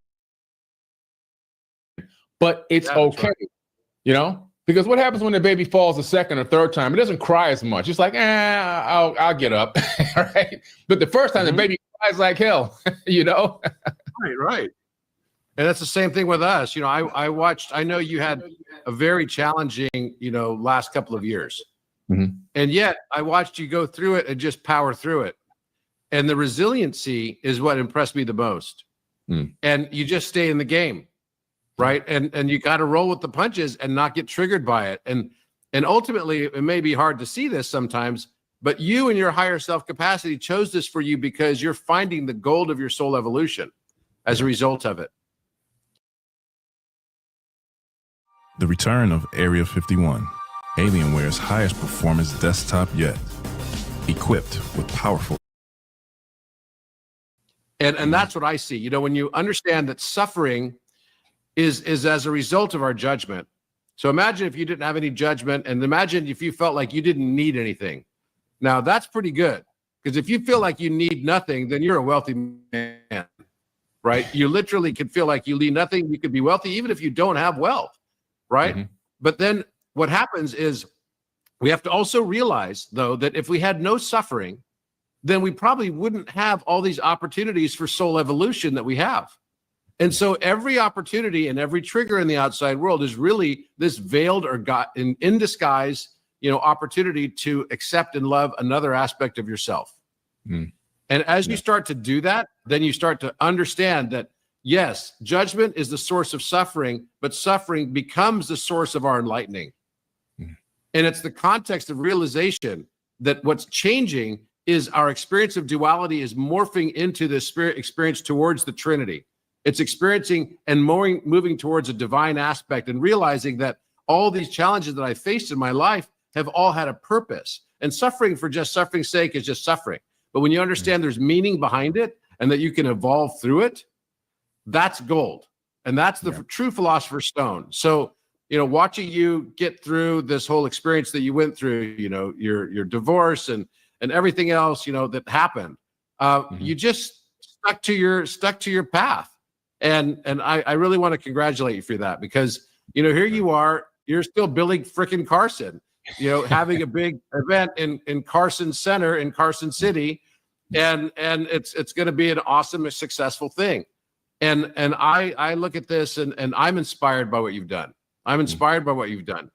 Speaker 1: But it's okay, right. You know, because what happens when the baby falls a second or third time? It doesn't cry as much. It's like, I'll get up, right? But the first time the baby cries like hell, you know?
Speaker 9: Right. And that's the same thing with us. You know, I know you had a very challenging, last couple of years. Mm-hmm. And yet I watched you go through it and just power through it. And the resiliency is what impressed me the most. And you just stay in the game. Right. And you got to roll with the punches and not get triggered by it. And ultimately, it may be hard to see this sometimes, but you and your higher self capacity chose this for you because you're finding the gold of your soul evolution as a result of it.
Speaker 10: The return of Area 51, Alienware's highest performance desktop yet, equipped with powerful.
Speaker 9: And that's what I see. When you understand that suffering is as a result of our judgment. So imagine if you didn't have any judgment, and imagine if you felt like you didn't need anything. Now that's pretty good, because if you feel like you need nothing, then you're a wealthy man, right? You literally could feel like you need nothing. You could be wealthy even if you don't have wealth, right? Mm-hmm. But then what happens is we have to also realize, though, that if we had no suffering, then we probably wouldn't have all these opportunities for soul evolution that we have. And so every opportunity and every trigger in the outside world is really this veiled or in disguise, opportunity to accept and love another aspect of yourself. And as you start to do that, then you start to understand that, yes, judgment is the source of suffering, but suffering becomes the source of our enlightening. And it's the context of realization that what's changing is our experience of duality is morphing into the spirit experience towards the Trinity. It's experiencing and moving towards a divine aspect and realizing that all these challenges that I faced in my life have all had a purpose. And suffering for just suffering's sake is just suffering. But when you understand there's meaning behind it and that you can evolve through it, that's gold. And that's the true philosopher's stone. So, watching you get through this whole experience that you went through, your divorce and everything else, that happened, you just stuck to your path. And I really want to congratulate you for that, because here you are, you're still building freaking Carson, having a big event in Carson Center in Carson City, and it's going to be an awesome, successful thing. And I look at this and I'm inspired by what you've done. I'm inspired by what you've done.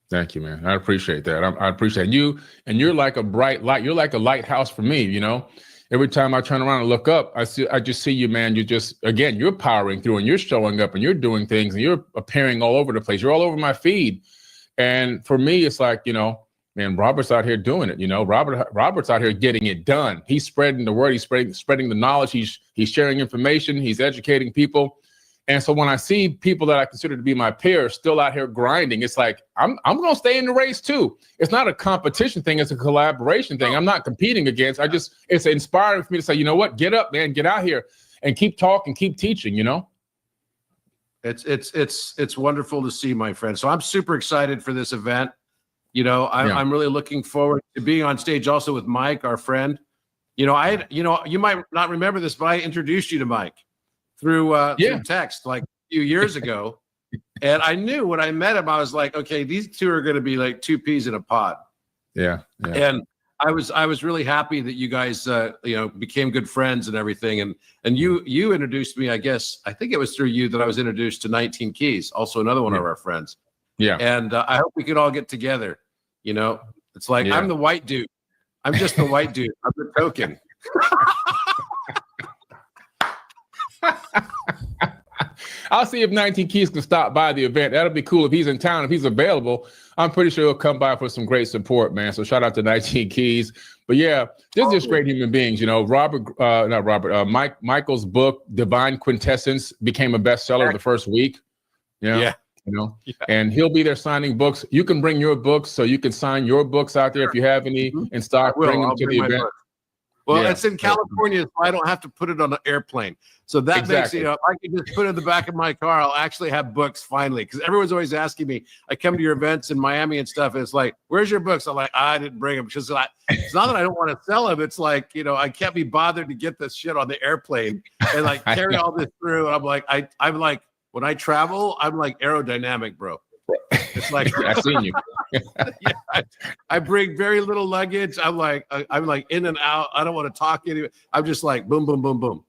Speaker 1: Thank you, man. I appreciate that. I appreciate you. And you're like a bright light. You're like a lighthouse for me, Every time I turn around and look up, I just see you, man. You're powering through and you're showing up and you're doing things and you're appearing all over the place. You're all over my feed. And for me, it's like, man, Robert's out here doing it. Robert's out here getting it done. He's spreading the word. He's spreading the knowledge. He's sharing information. He's educating people. And so when I see people that I consider to be my peers still out here grinding, it's like, I'm going to stay in the race too. It's not a competition thing. It's a collaboration thing. I'm not competing against. It's inspiring for me to say, you know what, get up, man, get out here and keep talking, keep teaching,
Speaker 9: It's wonderful to see, my friend. So I'm super excited for this event. I'm really looking forward to being on stage also with Mike, our friend. You might not remember this, but I introduced you to Mike through text like a few years ago. And I knew when I met him, I was like, okay, these two are going to be like two peas in a pod.
Speaker 1: Yeah.
Speaker 9: And I was really happy that you guys, became good friends and everything. And you introduced me, I think it was through you that I was introduced to 19 Keys, also another one of our friends.
Speaker 1: Yeah.
Speaker 9: And I hope we could all get together. It's like, I'm the white dude. I'm just the white dude. I'm the token.
Speaker 1: I'll see if 19 Keys can stop by the event. That'll be cool if he's in town, if he's available. I'm pretty sure he'll come by for some great support, man. So shout out to 19 Keys. But yeah, they're just great human beings. Michael's book, Divine Quintessence, became a bestseller the first week. Yeah. And he'll be there signing books. You can bring your books, so you can sign your books out there if you have any in stock. Bring them to the event.
Speaker 9: Well, it's in California, so I don't have to put it on an airplane. So that makes if I can just put it in the back of my car, I'll actually have books finally. Because everyone's always asking me, I come to your events in Miami and stuff, and it's like, where's your books? I'm like, I didn't bring them. Because it's not that I don't want to sell them. It's like, I can't be bothered to get this shit on the airplane and like carry all this through. And I'm like, I'm like, when I travel, I'm like aerodynamic, bro. It's like
Speaker 1: I've seen you.
Speaker 9: I bring very little luggage. I'm like in and out. I don't want to talk anyway. I'm just like boom, boom, boom, boom.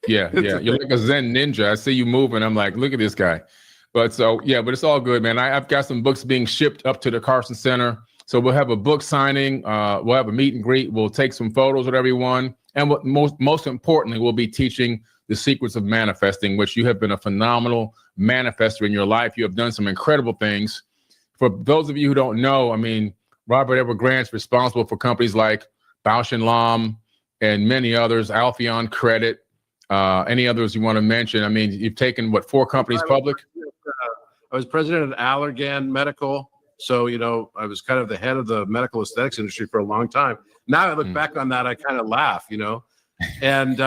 Speaker 1: Yeah. You're like a Zen ninja. I see you moving. I'm like, look at this guy. But it's all good, man. I've got some books being shipped up to the Carson Center. So we'll have a book signing. We'll have a meet and greet. We'll take some photos with everyone. And what most importantly, we'll be teaching the secrets of manifesting, which you have been a phenomenal manifester in your life. You have done some incredible things. For those of you who don't know, Robert Edward Grant's responsible for companies like Bausch & Lomb and many others, Alpheon Credit, any others you want to mention. You've taken, 4 companies public?
Speaker 9: I was president of Allergan Medical. So, I was kind of the head of the medical aesthetics industry for a long time. Now I look back on that, I kind of laugh, and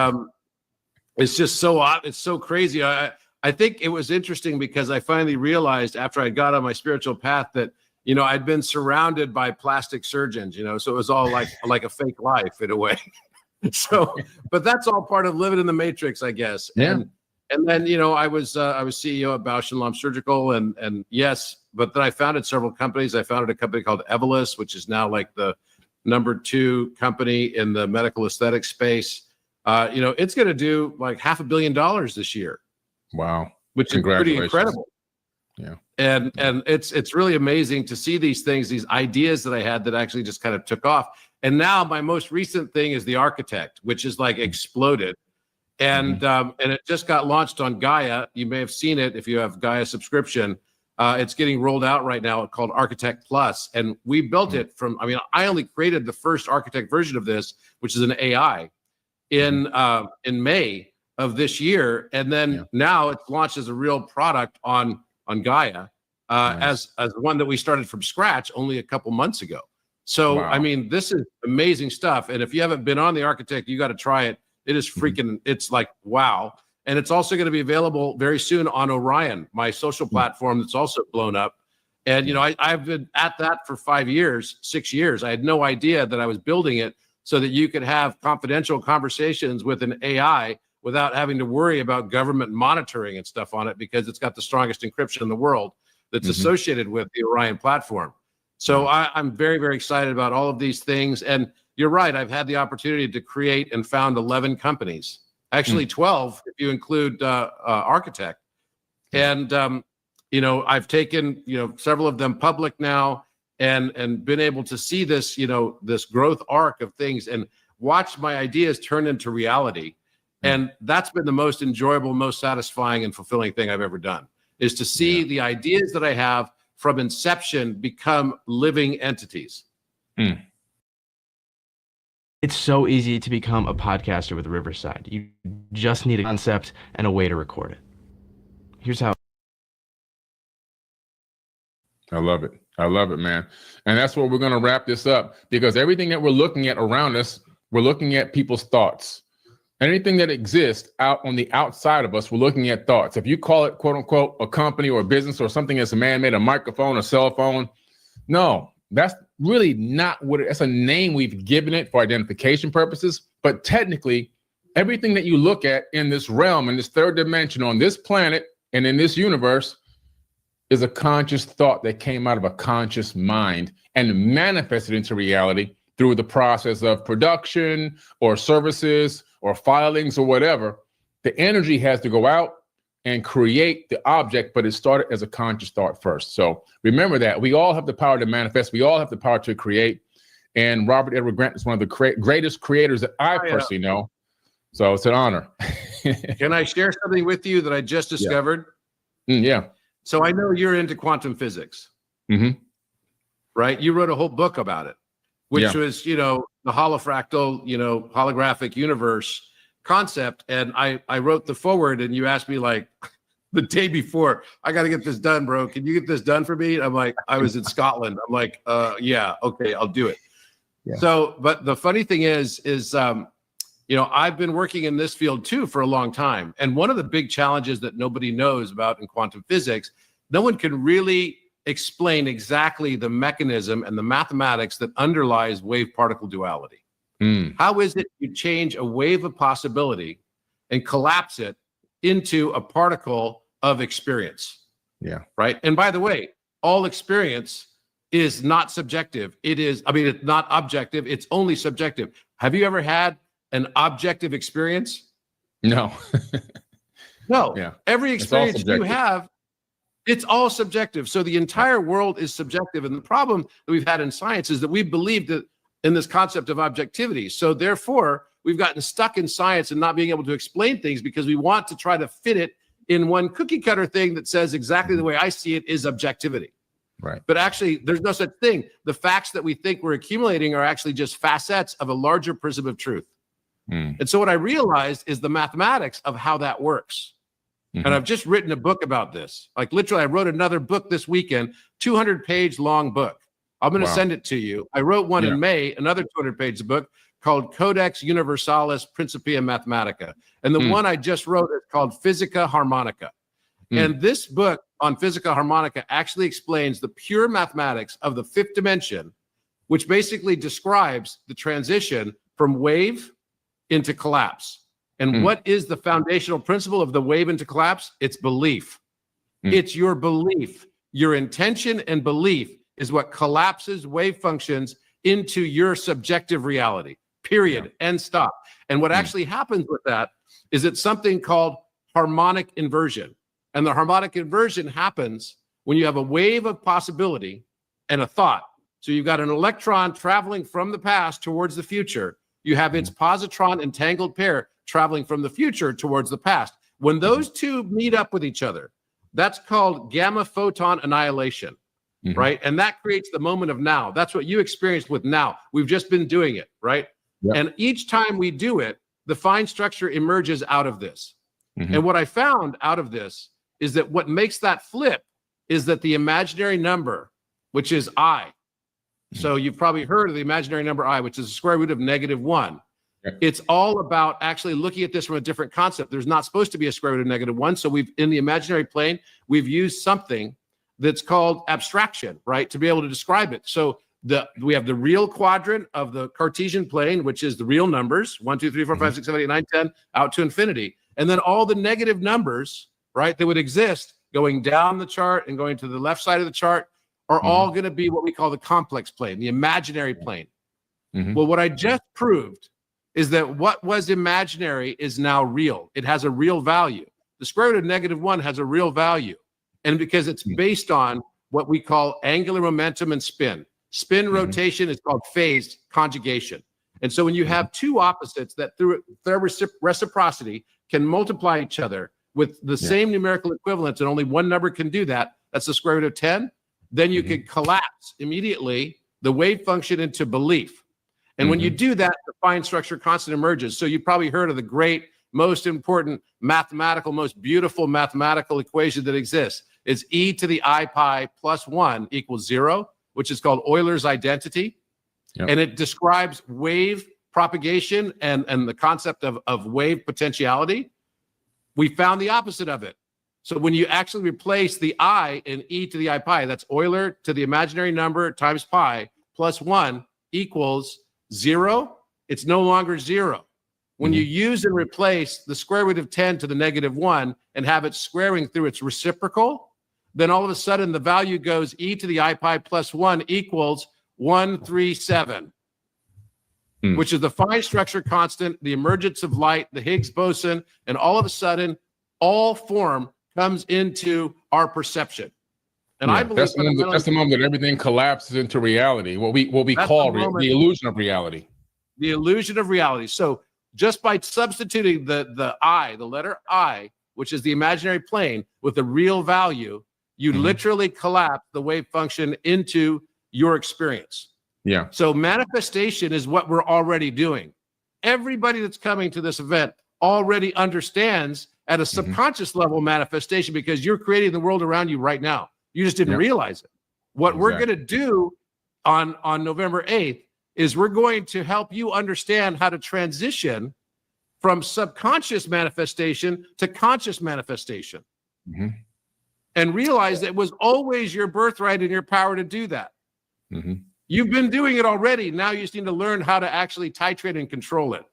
Speaker 9: it's just it's so crazy. I think it was interesting because I finally realized after I got on my spiritual path that, I'd been surrounded by plastic surgeons, so it was all like a fake life in a way. So, but that's all part of living in the matrix, I guess.
Speaker 1: Yeah.
Speaker 9: And then, I was CEO at Bausch & Lomb Surgical and yes, but then I founded several companies. I founded a company called Evolus, which is now like the number 2 company in the medical aesthetic space. It's going to do like $500 million this year.
Speaker 1: Wow.
Speaker 9: Which is pretty incredible.
Speaker 1: Yeah.
Speaker 9: And it's really amazing to see these things, these ideas that I had that actually just kind of took off. And now my most recent thing is the Architect, which is like exploded. And and it just got launched on Gaia. You may have seen it if you have Gaia subscription. It's getting rolled out right now called Architect Plus. And we built it from, I only created the first Architect version of this, which is an AI in May of this year, and then now it's launched as a real product on Gaia as one that we started from scratch only a couple months ago. So this is amazing stuff, and if you haven't been on the Architect, you got to try it. It is freaking it's like wow. And it's also going to be available very soon on Orion, my social platform that's also blown up. And I've been at that for 6 years. I had no idea that I was building it so that you could have confidential conversations with an AI without having to worry about government monitoring and stuff on it, because it's got the strongest encryption in the world that's associated with the Orion platform. So I'm very, very excited about all of these things. And you're right, I've had the opportunity to create and found 11 companies, actually 12 if you include Architect. And I've taken several of them public now, and been able to see this this growth arc of things and watch my ideas turn into reality. And that's been the most enjoyable, most satisfying and fulfilling thing I've ever done, is to see the ideas that I have from inception become living entities.
Speaker 11: It's so easy to become a podcaster with Riverside. You just need a concept and a way to record it. Here's how.
Speaker 1: I love it. I love it, man. And that's where we're going to wrap this up, because everything that we're looking at around us, we're looking at people's thoughts. Anything that exists out on the outside of us, we're looking at thoughts. If you call it, quote unquote, a company or a business or something that's a man-made, a microphone, a cell phone, no, that's really not what it's a name we've given it for identification purposes. But technically, everything that you look at in this realm, in this third dimension, on this planet and in this universe, is a conscious thought that came out of a conscious mind and manifested into reality through the process of production or services or filings or whatever. The energy has to go out and create the object, but it started as a conscious thought first. So remember that we all have the power to manifest. We all have the power to create. And Robert Edward Grant is one of the greatest creators that I personally know. So it's an honor.
Speaker 9: Can I share something with you that I just discovered?
Speaker 1: Yeah.
Speaker 9: So I know you're into quantum physics, right? You wrote a whole book about it, which was, the holofractal, holographic universe concept. And I wrote the foreword, and you asked me like the day before, I got to get this done, bro. Can you get this done for me? I'm like, I was in Scotland. I'm like, yeah, okay, I'll do it. Yeah. So, but the funny thing is I've been working in this field too for a long time. And one of the big challenges that nobody knows about in quantum physics, no one can really explain exactly the mechanism and the mathematics that underlies wave-particle duality. How is it you change a wave of possibility and collapse it into a particle of experience?
Speaker 1: Yeah.
Speaker 9: Right. And by the way, all experience is not subjective. It's not objective. It's only subjective. Have you ever had an objective experience?
Speaker 1: No.
Speaker 9: No.
Speaker 1: Yeah.
Speaker 9: Every experience you have, it's all subjective. So the entire world is subjective. And the problem that we've had in science is that we believed that in this concept of objectivity. So therefore, we've gotten stuck in science and not being able to explain things because we want to try to fit it in one cookie cutter thing that says exactly the way I see it is objectivity.
Speaker 1: Right.
Speaker 9: But actually, there's no such thing. The facts that we think we're accumulating are actually just facets of a larger prism of truth. And so what I realized is the mathematics of how that works. And I've just written a book about this. Like literally, I wrote another book this weekend, 200-page long book. I'm going to send it to you. I wrote one in May, another 200-page book called Codex Universalis Principia Mathematica. And the one I just wrote is called Physica Harmonica. And this book on Physica Harmonica actually explains the pure mathematics of the fifth dimension, which basically describes the transition from wave into collapse. And what is the foundational principle of the wave into collapse? It's belief. It's your belief. Your intention and belief is what collapses wave functions into your subjective reality, period, end stop. And what actually happens with that is it's something called harmonic inversion. And the harmonic inversion happens when you have a wave of possibility and a thought. So you've got an electron traveling from the past towards the future. You have its positron entangled pair traveling from the future towards the past. When those two meet up with each other, that's called gamma photon annihilation, right? And that creates the moment of now. That's what you experienced with now. We've just been doing it, right? And each time we do it, the fine structure emerges out of this. And what I found out of this is that what makes that flip is that the imaginary number, which is I. So you've probably heard of the imaginary number I, which is the square root of -1. It's all about actually looking at this from a different concept. There's not supposed to be a square root of -1. So we've, in the imaginary plane, we've used something that's called abstraction, right? To be able to describe it. So We have the real quadrant of the Cartesian plane, which is the real numbers 1, 2, 3, 4, 5, 6, 7, 8, 9, 10 out to infinity. And then all the negative numbers, right, that would exist going down the chart and going to the left side of the chart are all going to be what we call the complex plane, the imaginary plane. Well, what I just proved is that what was imaginary is now real. It has a real value. The square root of -1 has a real value. And because it's based on what we call angular momentum and spin. Spin rotation is called phase conjugation. And so when you have two opposites that through their reciprocity can multiply each other with the same numerical equivalence, and only one number can do that, that's the square root of 10, then you can collapse immediately the wave function into belief. And when you do that, the fine structure constant emerges. So you've probably heard of the great, most important mathematical, most beautiful mathematical equation that exists. It's e to the I pi plus 1 equals 0, which is called Euler's identity. And it describes wave propagation and the concept of wave potentiality. We found the opposite of it. So when you actually replace the I in e to the I pi, that's Euler to the imaginary number times pi plus 1 equals 0. It's no longer 0. When you use and replace the square root of 10 to the -1 and have it squaring through its reciprocal, then all of a sudden the value goes e to the I pi plus 1 equals 137, which is the fine structure constant, the emergence of light, the Higgs boson, and all of a sudden all form comes into our perception. And I believe
Speaker 1: that's the moment that everything collapses into reality, what we call the illusion of reality.
Speaker 9: The illusion of reality. So just by substituting the I, the letter I, which is the imaginary plane, with a real value, you literally collapse the wave function into your experience.
Speaker 1: Yeah.
Speaker 9: So manifestation is what we're already doing. Everybody that's coming to this event already understands at a subconscious level manifestation, because you're creating the world around you right now. You just didn't realize it. What we're going to do on November 8th is we're going to help you understand how to transition from subconscious manifestation to conscious manifestation. And realize that it was always your birthright and your power to do that. You've been doing it already. Now you just need to learn how to actually titrate and control it.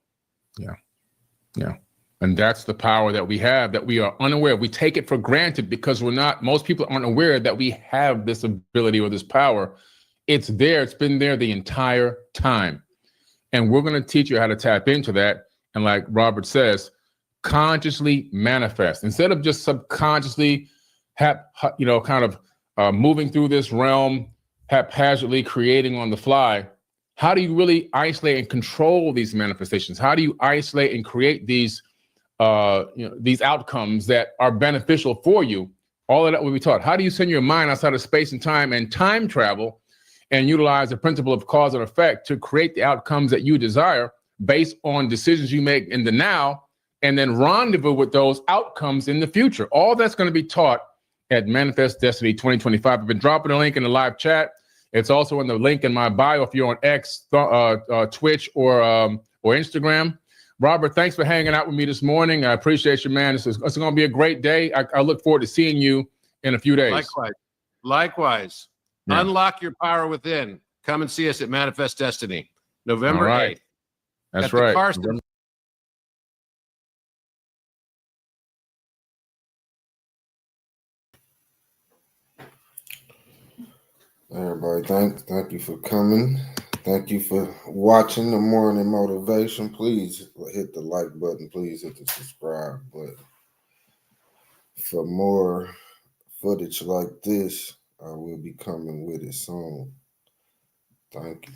Speaker 1: Yeah. And that's the power that we have, that we are unaware. We take it for granted because most people aren't aware that we have this ability or this power. It's there. It's been there the entire time. And we're going to teach you how to tap into that. And like Robert says, consciously manifest instead of just subconsciously moving through this realm, haphazardly creating on the fly. How do you really isolate and control these manifestations? How do you isolate and create these outcomes that are beneficial for you? All of that will be taught. How do you send your mind outside of space and time travel and utilize the principle of cause and effect to create the outcomes that you desire based on decisions you make in the now, and then rendezvous with those outcomes in the future? All that's going to be taught at Manifest Destiny 2025. I've been dropping a link in the live chat. It's also in the link in my bio if you're on X, Twitch, or Instagram. Robert, thanks for hanging out with me this morning. I appreciate you, man. It's going to be a great day. I look forward to seeing you in a few days.
Speaker 9: Likewise. Yeah. Unlock your power within. Come and see us at Manifest Destiny, November 8th.
Speaker 1: That's right.
Speaker 9: Carson.
Speaker 12: Everybody, thank you for coming. Thank you for watching the morning motivation. Please hit the like button. Please hit the subscribe button. For more footage like this, I will be coming with it soon. Thank you.